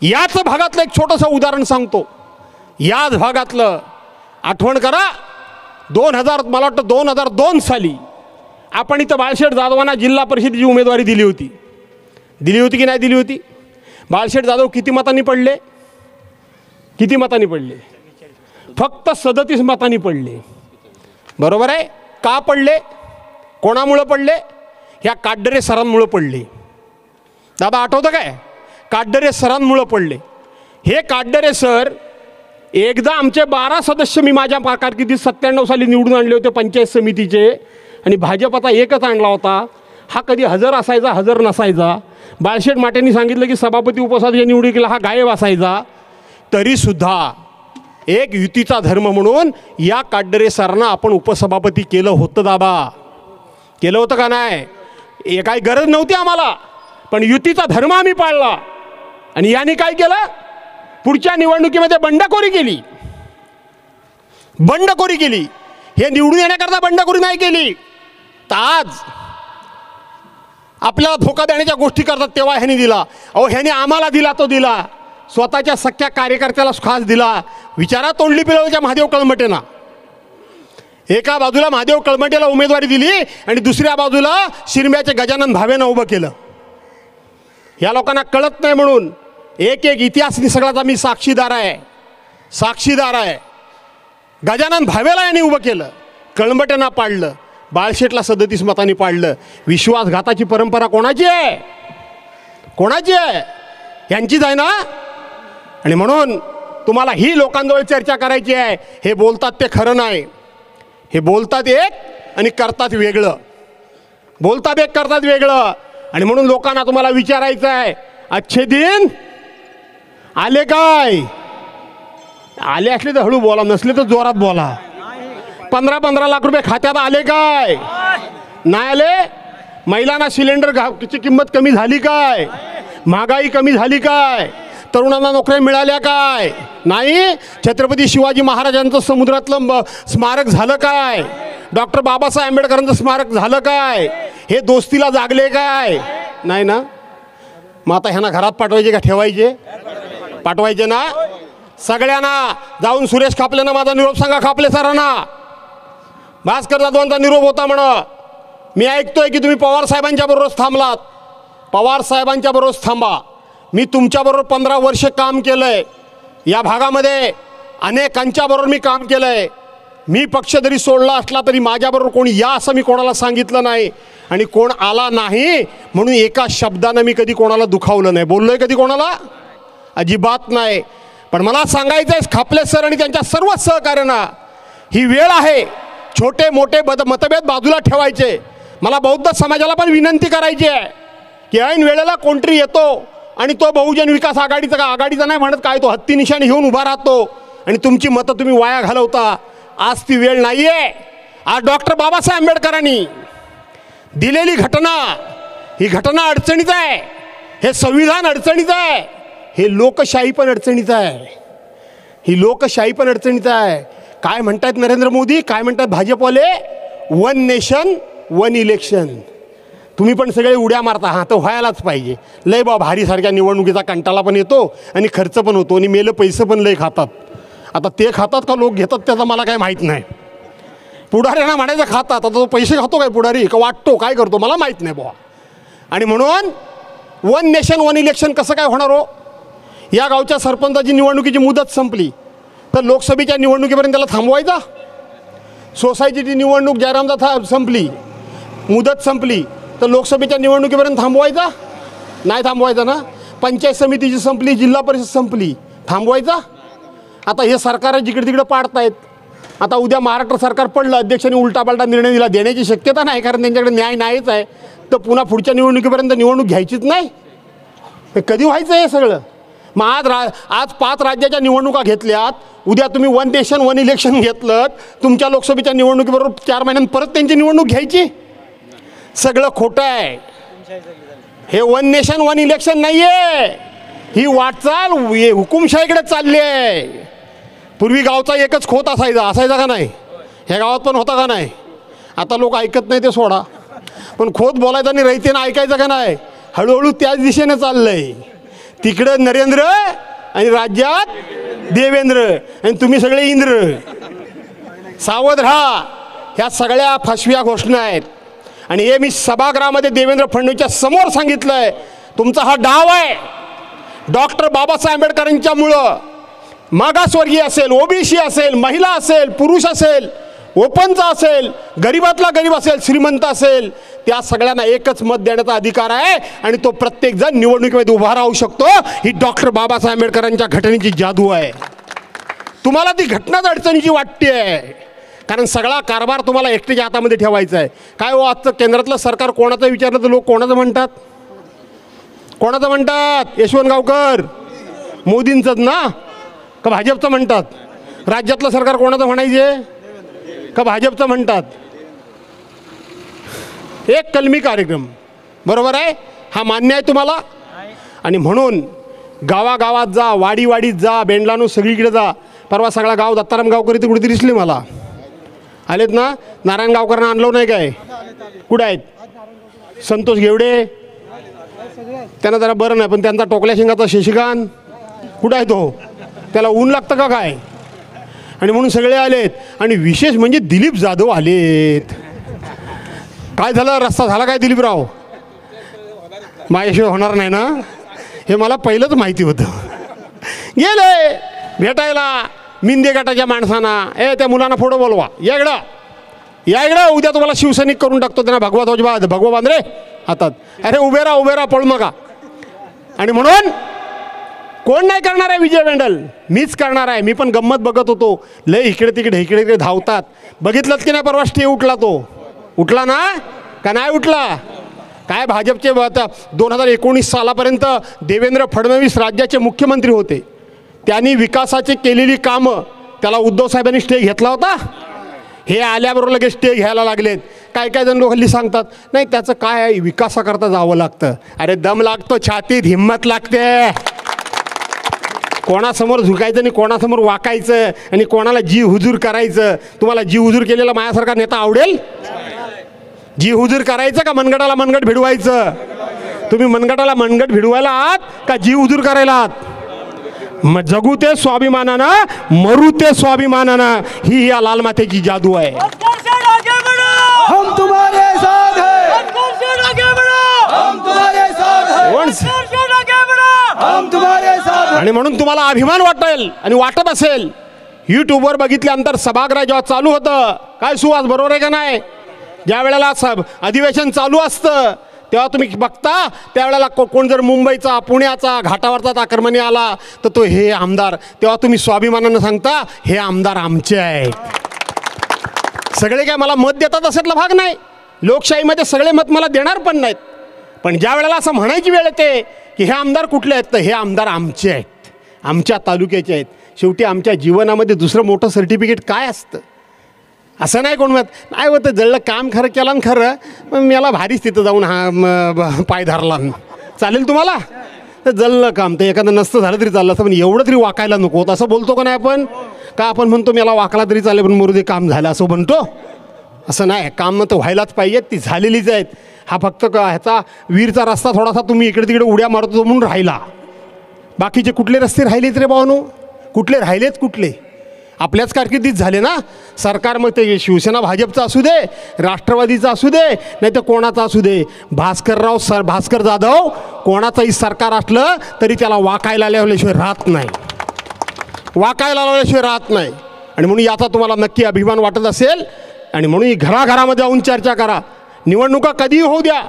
याच भागातलं एक छोटंसं उदाहरण सांगतो. याच भागातलं आठवण करा. मला वाटतं 2002 साली आपण इथं बाळशेठ जाधवांना जिल्हा परिषदेची उमेदवारी दिली होती की नाही दिली होती? बाळशेठ जाधव किती मतांनी पडले? फक्त 37 मतांनी पडले. बरोबर आहे. का पडले? कोणामुळं पडले? ह्या काटडरे सरांमुळं पडले. दादा आठवतं काय? काटडरे सरांमुळं पडले. हे काटडरे सर एकदा आमचे 12 सदस्य मी माझ्या कारकिर्दीत 97 साली निवडून आणले होते पंचायत समितीचे. आणि भाजपचा एकच आणला होता. हा कधी हजर असायचा, हजर नसायचा. बाळशेठ माटेंनी सांगितलं की सभापती उपसभापती निवडणुकीला हा गायब असायचा. तरीसुद्धा एक युतीचा धर्म म्हणून या काटडरे सरांना आपण उपसभापती केलं होतं. दादा केलं होतं का नाही? हे काही गरज नव्हती आम्हाला, पण युतीचा धर्म आम्ही पाळला. आणि यांनी काय केलं? पुढच्या निवडणुकीमध्ये बंडखोरी केली. हे निवडून येण्याकरता बंडखोरी नाही केली. तर आज आपल्याला धोका देण्याच्या गोष्टी करतात तेव्हा ह्यांनी दिला. ह्यांनी आम्हाला दिला तो दिला. स्वतःच्या सख्या कार्यकर्त्याला खास दिला. विचारा तोंडली पिलवच्या महादेव कळमटेंना. एका बाजूला महादेव कळमटेला उमेदवारी दिली आणि दुसऱ्या बाजूला शिरम्याचे गजानन भावेनं उभं केलं. या लोकांना कळत नाही म्हणून एक इतिहास सगळ्याचा मी साक्षीदार आहे. गजानन भावेला यांनी उभं केलं, कळमटेंना पाडलं, बाळशेठला 37 मतांनी पाडलं. विश्वासघाताची परंपरा कोणाची आहे? यांचीच आहे ना. आणि म्हणून तुम्हाला ही लोकांजवळ चर्चा करायची आहे. हे बोलतात ते खरं नाही. हे बोलतात एक आणि करतात वेगळं. आणि म्हणून लोकांना तुम्हाला विचारायचं आहे, अच्छे दिन आले काय? आले असले तर हळू बोला, नसले तर जोरात बोला. 15-15 लाख रुपये खात्यात आले काय? नाही आले? महिलांना सिलेंडरची किंमत कमी झाली काय? महागाई कमी झाली काय? तरुणांना नोकऱ्या मिळाल्या काय? नाही. छत्रपती शिवाजी महाराजांचं समुद्रातलं स्मारक झालं काय? डॉक्टर बाबासाहेब आंबेडकरांचं स्मारक झालं काय? हे दोस्तीला जागले काय? नाही ना. मग आता ह्यांना घरात पाठवायचे का ठेवायचे? पाठवायचे ना. सगळ्यांना जाऊन सुरेश खापलेंना माझा निरोप सांगा. खापले सरांना भास्कर जाधवांचा निरोप होता म्हणा. मी ऐकतोय की तुम्ही पवार साहेबांच्या बरोबरच थांबलात. पवार साहेबांच्या बरोबरच थांबा. मी तुमच्याबरोबर 15 वर्ष काम केलंय. या भागामध्ये अनेकांच्या बरोबर मी काम केलंय. मी पक्ष जरी सोडला असला तरी माझ्याबरोबर कोणी या असं मी कोणाला सांगितलं नाही. आणि कोण आला नाही म्हणून एका शब्दानं मी कधी कोणाला दुखावलं नाही. बोललोय कधी कोणाला? अजिबात नाही. पण मला सांगायचं आहे खापले सर आणि त्यांच्या सर्व सहकार्यांना, ही वेळ आहे छोटे मोठे मतभेद बाजूला ठेवायचे. मला बौद्ध समाजाला पण विनंती करायची आहे की ऐन वेळेला कोणतरी येतो आणि तो बहुजन विकास आघाडीचा आघाडीचा नाही म्हणत काय, तो हत्ती निशाणी घेऊन उभा राहतो आणि तुमची मतं तुम्ही वाया घालवता. आज ती वेळ नाही आहे. आज डॉक्टर बाबासाहेब आंबेडकरांनी दिलेली घटना, ही घटना अडचणीत आहे, हे संविधान अडचणीत आहे, हे लोकशाही पण अडचणीत आहे, ही लोकशाही पण अडचणीत आहे. काय म्हणतात नरेंद्र मोदी, काय म्हणतात भाजपवाले, 1 नेशन 1 इलेक्शन. तुम्ही पण सगळे उड्या मारता. हां, तर व्हायलाच पाहिजे. लय बा भारीसारख्या निवडणुकीचा कंटाळा पण येतो आणि खर्च पण होतो आणि मेलं पैसे पण लय खातात. आता ते खातात का लोक घेतात त्याचं मला काय माहीत नाही. पुढाऱ्यांना म्हणायचं खातात, आता तो पैसे खातो काय पुढारी का वाटतो काय करतो मला माहीत नाही बुवा. आणि म्हणून 1 नेशन 1 इलेक्शन कसं काय होणार हो. या गावच्या सरपंचाची निवडणुकीची मुदत संपली तर लोकसभेच्या निवडणुकीपर्यंत त्याला थांबवायचा. सोसायटीची निवडणूक जयरामदा संपली, मुदत संपली तर लोकसभेच्या निवडणुकीपर्यंत थांबवायचा नाही, थांबवायचा ना. पंचायत समितीची संपली, जिल्हा परिषद संपली, थांबवायचा. आता हे सरकार जिकडे तिकडे पाडतायत. आता उद्या महाराष्ट्र सरकार पडलं, अध्यक्षांनी उलटापालटा निर्णय दिला, देण्याची शक्यता नाही कारण त्यांच्याकडे न्याय नाहीच आहे, तर पुन्हा पुढच्या निवडणुकीपर्यंत निवडणूक घ्यायचीच नाही. हे कधी व्हायचं हे सगळं. मग आज 5 राज्याच्या निवडणुका घेतल्यात, उद्या तुम्ही 1 नेशन 1 इलेक्शन घेतलं, तुमच्या लोकसभेच्या निवडणुकीबरोबर 4 महिन्यांत परत त्यांची निवडणूक घ्यायची. सगळं खोटं आहे. हे 1 नेशन 1 इलेक्शन नाही आहे, ही वाटचाल हुकुमशाहीकडे चालली आहे. पूर्वी गावचा एकच खोत असायचा का नाही, ह्या गावात पण होता का नाही. आता लोक ऐकत नाही ते सोडा, पण खोत बोलायचं आणि रहितेनं ऐकायचं का नाही. हळूहळू त्याच दिशेने चाललं आहे. तिकडं नरेंद्र आणि राज्यात देवेंद्र आणि तुम्ही सगळे इंद्र. सावध राहा, ह्या सगळ्या फसव्या घोषणा आहेत. आणि हे मी सभागृहामध्ये देवेंद्र फडणवीसच्या समोर सांगितलं आहे. तुमचा हा डाव आहे. डॉक्टर बाबासाहेब आंबेडकरांच्यामुळं मागासवर्गीय असेल, ओबीसी असेल, महिला असेल, पुरुष असेल, ओपनचा असेल, गरीबातला गरीब असेल, श्रीमंत असेल, त्या सगळ्यांना एकच मत देण्याचा अधिकार आहे आणि तो प्रत्येकजण निवडणुकीमध्ये उभा राहू शकतो. ही डॉक्टर बाबासाहेब आंबेडकरांच्या घटनेची जादू आहे. तुम्हाला ती घटनाच अडचणीची वाटते आहे कारण सगळा कारभार तुम्हाला एकट्याच्या हातामध्ये ठेवायचा आहे. काय हो, आजचं केंद्रातलं सरकार कोणाचं विचारलं तर लोक कोणाचं म्हणतात, कोणाचं म्हणतात. यशवंत गावकर मोदींचंच ना का भाजपचं म्हणतात. राज्यातलं सरकार कोणाचं म्हणायचे का भाजपचं म्हणतात. एक कलमी कार्यक्रम, बरोबर आहे, हा मान्य आहे तुम्हाला. आणि म्हणून गावागावात जा, वाडीवाडीत जा, बेंडलानू सगळीकडे जा. परवा सगळा गाव दत्ताराम गावकर इथे कुठेतरी दिसले मला, आलेत ना. नारायण गावकरांना आणलं नाही काय, कुठे आहेत. संतोष घेवडे त्यांना जरा बरं नाही पण त्यांचा टोकल्या शिंगाचा शशिकांत कुठं आहे तो, त्याला ऊन लागतं का काय. आणि म्हणून सगळे आलेत. आणि विशेष म्हणजे दिलीप जाधव आलेत. काय झालं, रस्ता झाला काय दिलीपराव, माझ्याशिवाय होणार नाही ना, हे मला पहिलंच माहिती होतं. गेले भेटायला मिंदे गटाच्या माणसांना, त्या मुलांना फोटो बोलवा, या इकडं उद्या तुम्हाला शिवसैनिक करून टाकतो. त्यांना भगवा बांधरे हातात, अरे उभे राहा पळू नका. आणि म्हणून कोण नाही करणार आहे विजय बँडल, मीच करणार आहे. मी पण गंमत बघत होतो, लय इकडे तिकडे धावतात. बघितलं की नाही परवा स्टे उठला, तो उठला ना का नाही उठला. काय भाजपचे 2019 सालापर्यंत देवेंद्र फडणवीस राज्याचे मुख्यमंत्री होते. त्यांनी विकासाची केलेली कामं त्याला उद्धव साहेबांनी स्टे घेतला होता. हे आल्याबरोबर लगेच स्टे घ्यायला लागलेत. काय जण लोक हल्ली सांगतात नाही त्याचं काय आहे, विकासाकरता जावं लागतं. अरे दम लागतो, छातीत हिंमत लागते. कोणासमोर झुकायचं आणि कोणासमोर वाकायचं आणि कोणाला जी हुजूर करायचं. तुम्हाला जी हुजूर केलेला माझ्यासारखा नेता आवडेल. जी हुजूर करायचं का मनगटाला मनगट भिडवायचं. तुम्ही मनगटाला मनगट भिडवायला आहात का जी हुजूर करायला आहात. मग जगू ते स्वाभिमानानं, मरू ते स्वाभिमानानं, ही या लाल मातेची जादू आहे. हम तुम्हारे साथ हैं, हम तुम्हारे साथ हैं, हम तुम्हारे साथ हैं. आणि म्हणून तुम्हाला अभिमान वाटेल आणि वाटत असेल. यूट्यूबवर बघितल्यानंतर सभागृह जेव्हा चालू होतं, काय सुवास बरोबर आहे का नाही. ज्या वेळेला अधिवेशन चालू असतं तेव्हा तुम्ही बघता, त्यावेळेला कोण जर मुंबईचा, पुण्याचा, घाटावरचा आक्रमणी आला तर तो हे आमदार, तेव्हा तुम्ही स्वाभिमानानं सांगता हे आमदार आमचे आहेत. सगळे काय मला मत देतात असेतला भाग नाही. लोकशाहीमध्ये सगळे मत मला देणार पण नाहीत. पण ज्या वेळेला असं म्हणायची वेळ येते की हे आमदार कुठले आहेत, तर हे आमदार आमचे आहेत, आमच्या तालुक्याचे आहेत. शेवटी आमच्या जीवनामध्ये दुसरं मोठं सर्टिफिकेट काय असतं? असं नाही कोण म्हणत नाही होतं जळलं काम खरं केलं ना खरं, मग मला भारीच तिथं जाऊन पाय धरला चालेल तुम्हाला, तर जळलं काम तर एखादं नसतं झालं तरी चाललं असतं, पण एवढं तरी वाकायला नको होतं असं बोलतो का नाही आपण? का आपण म्हणतो मला वाकला तरी चालेल पण मरू दे काम झालं असं म्हणतो? असं नाही, काम तर व्हायलाच पाहिजेत, ती झालेलीच आहेत. हा फक्त ह्याचा वीरचा रस्ता थोडासा तुम्ही इकडे तिकडे उड्या मारतो म्हणून राहिला. बाकीचे कुठले रस्ते राहिलेत रे भावानो? कुठले राहिलेत? कुठले? आपल्याच कारकिर्दीत झाले ना सरकार. मग ते शिवसेना भाजपचं असू दे, राष्ट्रवादीचं असू दे, नाही तर कोणाचं असू दे, भास्कर जाधव कोणाचंही सरकार असलं तरी त्याला वाकायला लावल्याशिवाय राहत नाही, वाकायला लावल्याशिवाय राहत नाही. आणि म्हणून याचा तुम्हाला नक्की अभिमान वाटत असेल. आणि म्हणून घराघरामध्ये जाऊन चर्चा करा. निवडणुका कधीही होऊ द्या,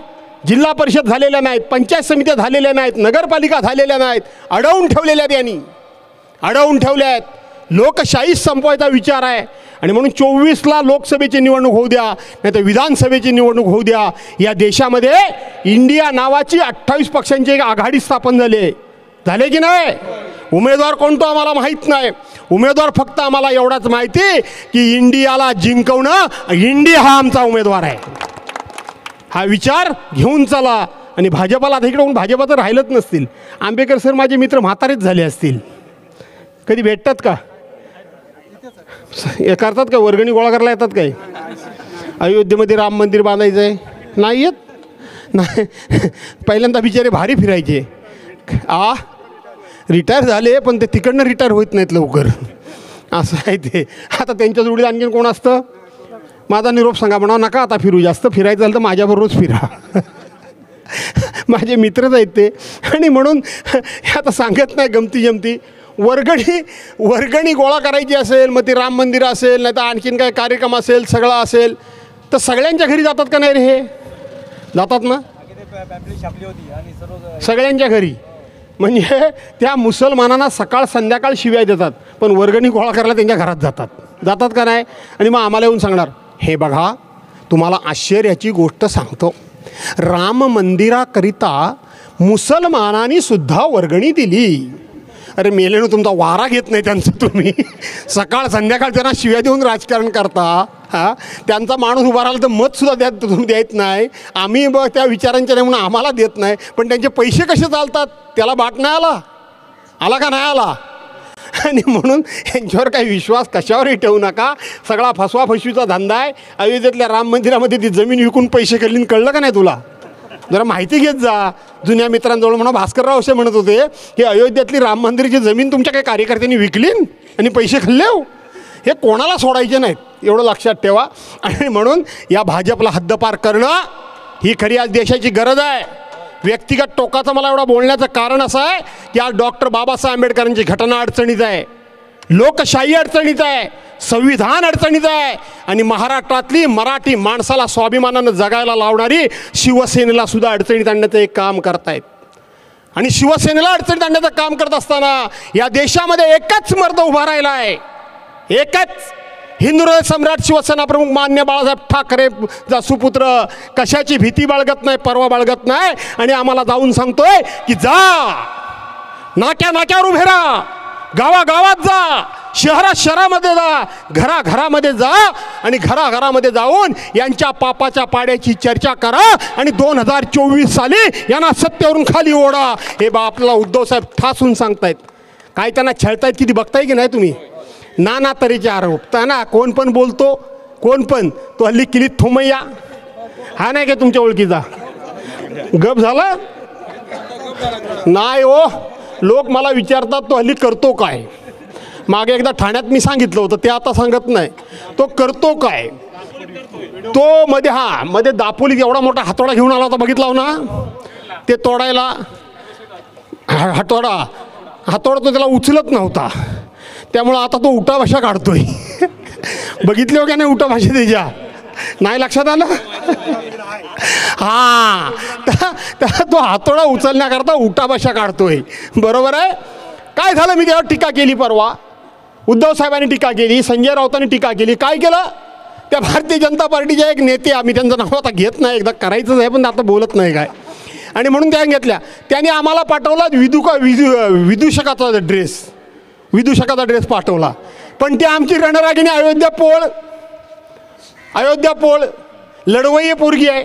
जिल्हा परिषद झालेल्या नाहीत, पंचायत समित्या झालेल्या नाहीत, नगरपालिका झालेल्या नाहीत, अडवून ठेवलेल्या आहेत, यांनी अडवून ठेवल्या आहेत. लोकशाहीच संपवायचा विचार आहे. आणि म्हणून 24ला लोकसभेची निवडणूक होऊ द्या, नाही तर विधानसभेची निवडणूक होऊ द्या, या देशामध्ये इंडिया नावाची 28 पक्षांची एक आघाडी स्थापन झाले की नाही? उमेदवार कोणतो आम्हाला माहीत नाही. उमेदवार फक्त आम्हाला एवढाच माहिती की इंडियाला जिंकवणं, इंडिया हा आमचा उमेदवार आहे. हा विचार घेऊन चला. आणि भाजपाला आता इकडे भाजपा तर राहिलंच नसतील. आंबेडकर सर माझे मित्र म्हातारेच झाले असतील. कधी भेटतात का? हे करतात का? वर्गणी गोळा करायला येतात काय? अयोध्येमध्ये राम मंदिर बांधायचं आहे, नाही येत नाही. पहिल्यांदा बिचारे भारी फिरायचे, रिटायर झाले पण ते तिकडनं रिटायर होत नाहीत लवकर, असं आहे ते. आता त्यांच्या जोडीत आणखीन कोण असतं? माझा निरोप सांगा म्हणावं, नका आता फिरू, जास्त फिरायचं झालं तर माझ्याबरोबरच फिरा. माझे मित्रच आहेत ते. आणि म्हणून आता सांगत नाही गमती जमती. वर्गणी गोळा करायची असेल, मग ती राम मंदिर असेल, नाही तर आणखीन काय कार्यक्रम असेल, सगळं असेल, तर सगळ्यांच्या घरी जातात का नाही रे? हे जातात ना सगळ्यांच्या घरी. म्हणजे त्या मुसलमानांना सकाळ संध्याकाळ शिव्या देतात, पण वर्गणी गोळा करायला त्यांच्या घरात जातात का नाही? आणि मग आम्हाला येऊन सांगणार, हे बघा तुम्हाला आश्चर्याची गोष्ट सांगतो, राम मंदिराकरिता मुसलमानांनी सुद्धा वर्गणी दिली. अरे मेलेनं तुमचा वारा घेत नाही त्यांचं, तुम्ही सकाळ संध्याकाळ त्यांना शिव्या देऊन राजकारण करता. त्यांचा माणूस उभा राहिला तर मतसुद्धा तुम्ही देत नाही. आम्ही बघ त्या विचारांच्या नाही म्हणून आम्हाला देत नाही, पण त्यांचे पैसे कसे चालतात त्याला बाट नाही आला का नाही आला? आणि म्हणून यांच्यावर काही विश्वास कशावरही ठेवू नका. सगळा फसवाफसवीचा धंदा आहे. अयोध्येतल्या राम मंदिरामध्ये ती जमीन विकून पैसे केली, कळलं का नाही तुला? जरा माहिती घेत जा जुन्या मित्रांजवळ. म्हणा भास्करराव असे म्हणत होते की अयोध्येतली राम मंदिराची जमीन तुमच्या काही कार्यकर्त्यांनी विकली आणि पैसे खाल्ले. हे कोणाला सोडायचे नाहीत, एवढं लक्षात ठेवा. आणि म्हणून या भाजपला हद्दपार करणं ही खरी आज देशाची गरज आहे. व्यक्तिगत टोकाचं मला एवढं बोलण्याचं कारण असं आहे की आज डॉक्टर बाबासाहेब आंबेडकरांची घटना अडचणीत आहे, लोकशाही अडचणीत आहे, संविधान अडचणीत आहे. आणि महाराष्ट्रातली मराठी माणसाला स्वाभिमानानं जगायला लावणारी शिवसेनेला सुद्धा अडचणीत आणण्याचं एक काम करतायत. आणि शिवसेनेला अडचणीत आणण्याचं काम करत असताना या देशामध्ये एकच मर्द उभा राहिला आहे, एकच. हिंदुहृदय सम्राट शिवसेना प्रमुख मान्य बाळासाहेब ठाकरे जा सुपुत्र कशाची भीती बाळगत नाही, परवा बाळगत नाही. आणि आम्हाला जाऊन सांगतोय की जा नाक्यावर उभे राहा, गावागावात जा, शहरामध्ये जा, घराघरामध्ये जा आणि घराघरामध्ये जाऊन यांच्या पापाच्या पाड्याची चर्चा करा. आणि 2024 साली यांना सत्तेवरून खाली ओढा. हे आपल्याला उद्धव साहेब ठासून सांगतायत. काय त्यांना छळतायत किती बघताय की नाही तुम्ही? नाना तऱ्हेचे आरोप ना, कोण पण बोलतो, कोण पण. तो हल्ली किलीत थोमय्या हा नाही का तुमच्या ओळखीचा? गप झाला नाही हो. लोक मला विचारतात तो हल्ली करतो काय. मागे एकदा ठाण्यात मी सांगितलं होतं, ते आता सांगत नाही. तो करतो काय, तो मध्ये दापोलीत एवढा मोठा हातोडा घेऊन आला होता, बघितला हो ना? ते तोडायला हातोडा तो त्याला उचलत नव्हता, त्यामुळं आता तो उठा भाषा काढतोय. बघितले हो का नाही उठा भाषा त्याच्या? नाही लक्षात आलं? हां, तो हातोडा उचलण्याकरता उठा भाषा काढतोय. बरोबर आहे. काय झालं? मी त्यावर टीका केली परवा. उद्धव साहेबांनी टीका केली, संजय राऊतांनी टीका केली. काय केलं? त्या भारतीय जनता पार्टीचे एक नेते, आम्ही त्यांचं नाव आता घेत नाही, एकदा करायचंच आहे पण आता बोलत नाही काय, आणि म्हणून त्या घेतल्या. त्याने आम्हाला पाठवला विदूषकाचा ड्रेस पाठवला. पण ती आमची रणरागिणी अयोध्या पोळ लढवई पोरगी आहे.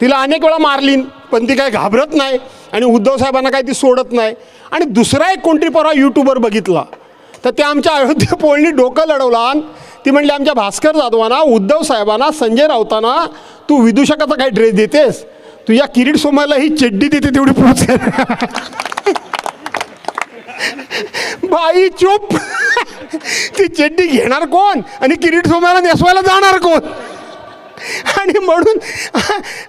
तिला अनेक वेळा मारली पण ती काही घाबरत नाही आणि उद्धव साहेबांना काही ती सोडत नाही. आणि दुसरा एक कोणतरी परवा यूट्यूबर बघितला तर त्या आमच्या अयोध्या पोळनी डोकं लढवला. ती म्हणली आमच्या भास्कर जाधवांना, उद्धव साहेबांना, संजय राऊतांना तू विदूषकाचा काही ड्रेस देतेस, तू या किरीट सोमयला ही चड्डी देते तेवढी पोच. बाई चुप. ती चड्डी घेणार कोण आणि किरीट सोमयला नेसवायला जाणार कोण. आणि म्हणून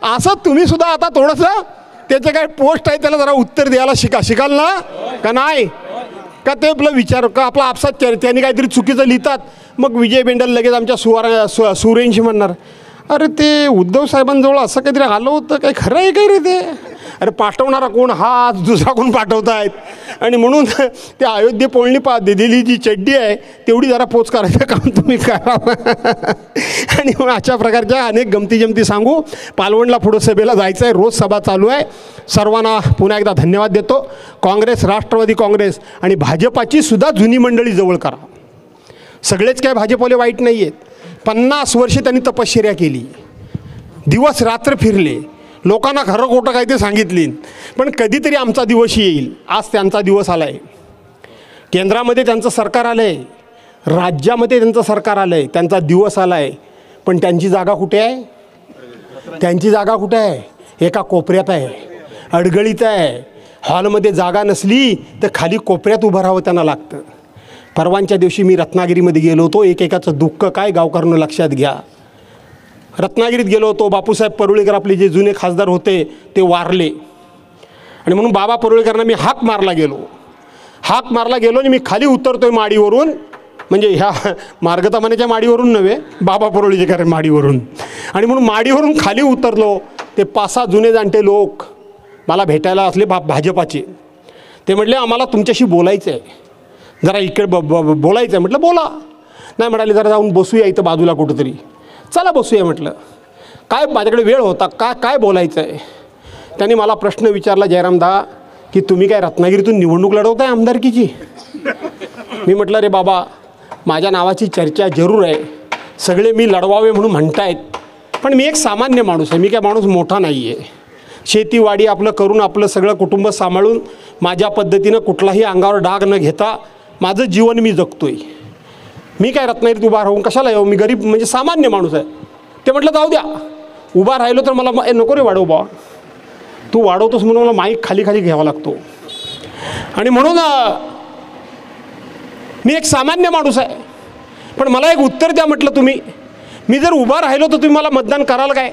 असं तुम्ही सुद्धा आता थोडंसं त्याचं काय पोस्ट आहे त्याला जरा उत्तर द्यायला शिकाल ना का नाही का. ते आपलं विचार का आपला आपसात त्यांनी काहीतरी चुकीचं लिहितात. मग विजय बेंडल लगेच आमच्या सुरेंशी म्हणणार अरे ते उद्धव साहेबांजवळ असं काहीतरी आलं होतं, काही खरं आहे काय रे ते. अरे पाठवणारा कोण हा, दुसरा कोण पाठवतायत. आणि म्हणून त्या अयोध्ये पोळणी दिलेली जी चड्डी आहे तेवढी जरा पोच करायचं काम तुम्ही करा. आणि मग अशा प्रकारच्या अनेक गमती सांगू. पालवणला पुढं सभेला जायचं आहे, रोज सभा चालू आहे. सर्वांना पुन्हा एकदा धन्यवाद देतो. काँग्रेस, राष्ट्रवादी काँग्रेस आणि भाजपाची सुद्धा जुनी मंडळी जवळ करा. सगळेच काय भाजपवाले वाईट नाही आहेत. 50 वर्षे त्यांनी तपश्चर्या केली, दिवस रात्र फिरले, लोकांना खरं खोटं काय ते सांगितली. पण कधीतरी आमचा दिवस येईल. आज त्यांचा दिवस आला आहे. केंद्रामध्ये त्यांचं सरकार आलं आहे, राज्यामध्ये त्यांचं सरकार आलं आहे, त्यांचा दिवस आला आहे. पण त्यांची जागा कुठे आहे? त्यांची जागा कुठे आहे? एका कोपऱ्यात आहे, अडगळीत आहे. हॉलमध्ये जागा नसली तर खाली कोपऱ्यात उभं राहावं त्यांना लागतं. परवांच्या दिवशी मी रत्नागिरीमध्ये गेलो होतो. एकेकाचं दुःख काय गावकऱ्यांना लक्षात घ्या. रत्नागिरीत गेलो होतो. बापूसाहेब परुळेकर आपले जे जुने खासदार होते ते वारले. आणि म्हणून बाबा परुळेकरांना मी हाक मारला गेलो आणि मी खाली उतरतोय माडीवरून, म्हणजे ह्या मार्गतमानेच्या माडीवरून नव्हे, बाबा परुळेकर माडीवरून. आणि म्हणून माडीवरून खाली उतरलो. ते 5-6 जुने जाणते लोक मला भेटायला असले भाजपाचे. ते म्हटले आम्हाला तुमच्याशी बोलायचं आहे, जरा इकडे बोलायचं आहे. म्हटलं बोला. नाही म्हणाले जरा जाऊन बसूया इथं बाजूला कुठंतरी. चला बसूया म्हटलं. काय माझ्याकडे वेळ होता, काय बोलायचं आहे. त्यांनी मला प्रश्न विचारला जयरामदा की तुम्ही काय रत्नागिरीतून निवडणूक लढवताय आमदारकीची. मी म्हटलं रे बाबा माझ्या नावाची चर्चा जरूर आहे, सगळे मी लढवावे म्हणून म्हणतायत, पण मी एक सामान्य माणूस आहे, मी काय माणूस मोठा नाही आहे. शेतीवाडी आपलं करून आपलं सगळं कुटुंब सांभाळून माझ्या पद्धतीनं कुठलाही अंगावर डाग न घेता माझं जीवन मी जगतोय. मी काय रत्नागिरीत उभा राहून कशाला येऊ, मी गरीब म्हणजे सामान्य माणूस आहे. ते म्हटलं जाऊ द्या, उभा राहिलो तर मला नको रे वाढव बा, तू वाढवतोस म्हणून मला माईक खाली घ्यावा लागतो. आणि म्हणून मी एक सामान्य माणूस आहे, पण मला एक उत्तर द्या म्हटलं तुम्ही. मी जर उभा राहिलो तर तुम्ही मला मतदान कराल काय.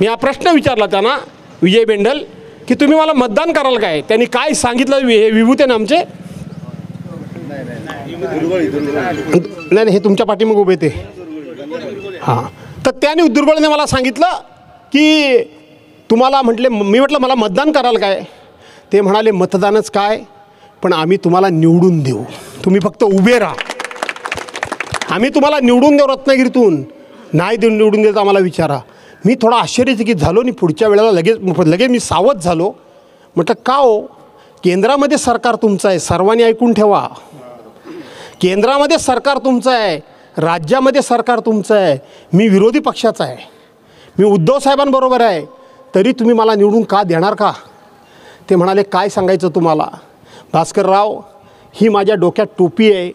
मी हा प्रश्न विचारला त्यांना विजय बेंडल की तुम्ही मला मतदान कराल काय. त्यांनी काय सांगितलं, हे विभूते आमचे नाही हे तुमच्या पाठीमागे उभे ते हां. तर त्याने दुर्बळने मला सांगितलं की तुम्हाला म्हटले, मी म्हटलं मला मतदान कराल काय. ते म्हणाले मतदानच काय, पण आम्ही तुम्हाला निवडून देऊ, तुम्ही फक्त उभे राहा, आम्ही तुम्हाला निवडून देऊ रत्नागिरीतून. नाही देऊन निवडून देत आम्हाला विचारा. मी थोडा आश्चर्यचकित झालो आणि पुढच्या वेळेला लगेच मी सावध झालो. म्हटलं का हो, केंद्रामध्ये सरकार तुमचं आहे, सर्वांनी ऐकून ठेवा. केंद्रामध्ये सरकार तुमचं आहे, राज्यामध्ये सरकार तुमचं आहे. मी विरोधी पक्षाचा आहे, मी उद्धव साहेबांबरोबर आहे, तरी तुम्ही मला निवडून का देणार का. ते म्हणाले काय सांगायचं तुम्हाला भास्करराव, ही माझ्या डोक्यात टोपी आहे,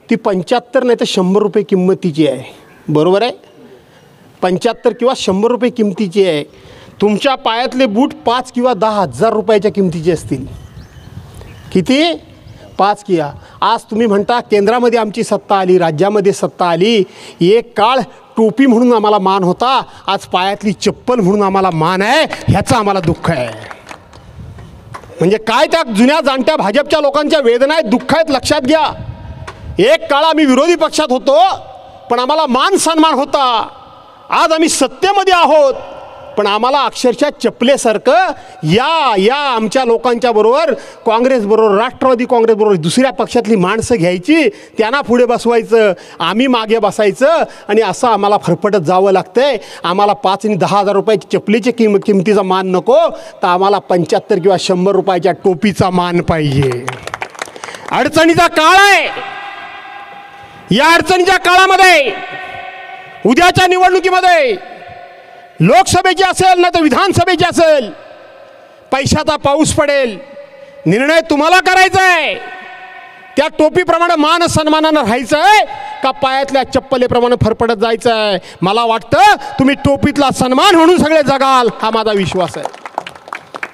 ती 75 नाही तर 100 रुपये किंमतीची आहे. बरोबर आहे, 75 किंवा 100 रुपये किमतीची आहे. तुमच्या पायातले बूट 5 किंवा 10,000 रुपयाच्या किमतीचे असतील. किती? 5 किया. आज तुम्ही म्हणता केंद्रामध्ये आमची सत्ता आली, राज्यामध्ये सत्ता आली. एक काळ टोपी म्हणून आम्हाला मान होता, आज पायातली चप्पल म्हणून आम्हाला मान आहे. ह्याचं आम्हाला दुःख आहे. म्हणजे काय त्या जुन्या जाणत्या भाजपच्या लोकांच्या वेदना आहेत, दुःख आहेत, लक्षात घ्या. एक काळ आम्ही विरोधी पक्षात होतो पण आम्हाला मान सन्मान होता. आज आम्ही सत्तेमध्ये आहोत पण आम्हाला अक्षरशः चपलेसारखं या आमच्या लोकांच्या बरोबर काँग्रेसबरोबर, राष्ट्रवादी काँग्रेसबरोबर दुसऱ्या पक्षातली माणसं घ्यायची, त्यांना पुढे बसवायचं, आम्ही मागे बसायचं आणि असं आम्हाला फरफटत जावं लागतंय. आम्हाला 5 आणि 10 हजार रुपयाची चपलीची किमतीचा मान नको, तर आम्हाला 75 किंवा 100 रुपयाच्या टोपीचा मान पाहिजे. अडचणीचा काळ आहे. या अडचणीच्या काळामध्ये उद्याच्या निवडणुकीमध्ये लोकसभेची असेल ना तर विधानसभेची असेल, पैशाचा पाऊस पडेल. निर्णय तुम्हाला करायचा आहे. त्या टोपीप्रमाणे मान सन्मानानं राहायचं आहे का पायातल्या चप्पलेप्रमाणे फरफडत जायचं आहे. मला वाटतं तुम्ही टोपीतला सन्मान म्हणून सगळे जगाल, हा माझा विश्वास आहे.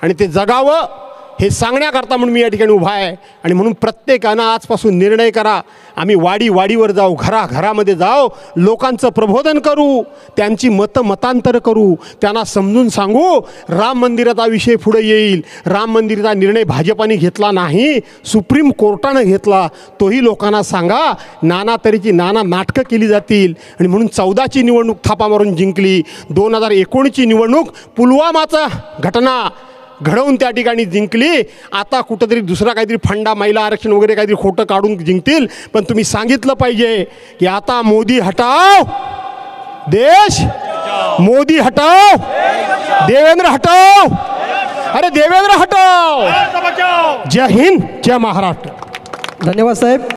आणि ते जगावं हे सांगण्याकरता म्हणून मी या ठिकाणी उभा आहे. आणि म्हणून प्रत्येकानं आजपासून निर्णय करा. आम्ही वाडीवर जाऊ, घरामध्ये जाऊ, लोकांचं प्रबोधन करू, त्यांची मतांतर करू, त्यांना समजून सांगू राम मंदिराचा विषय पुढे येईल. राम मंदिराचा निर्णय भाजपाने घेतला नाही, सुप्रीम कोर्टानं घेतला, तोही लोकांना सांगा. नाना तऱ्हेची नाटकं केली जातील. आणि म्हणून 14ची निवडणूक थापा मारून जिंकली. 2019ची निवडणूक पुलवामाचा घटना घडवून त्या ठिकाणी जिंकली. आता कुठंतरी दुसरा काहीतरी फंडा, महिला आरक्षण वगैरे काहीतरी खोटं काढून जिंकतील. पण तुम्ही सांगितलं पाहिजे की आता मोदी हटाव, देश मोदी हटाव, देवेंद्र हटाव, अरे देवेंद्र हटाव. जय हिंद, जय महाराष्ट्र. धन्यवाद साहेब.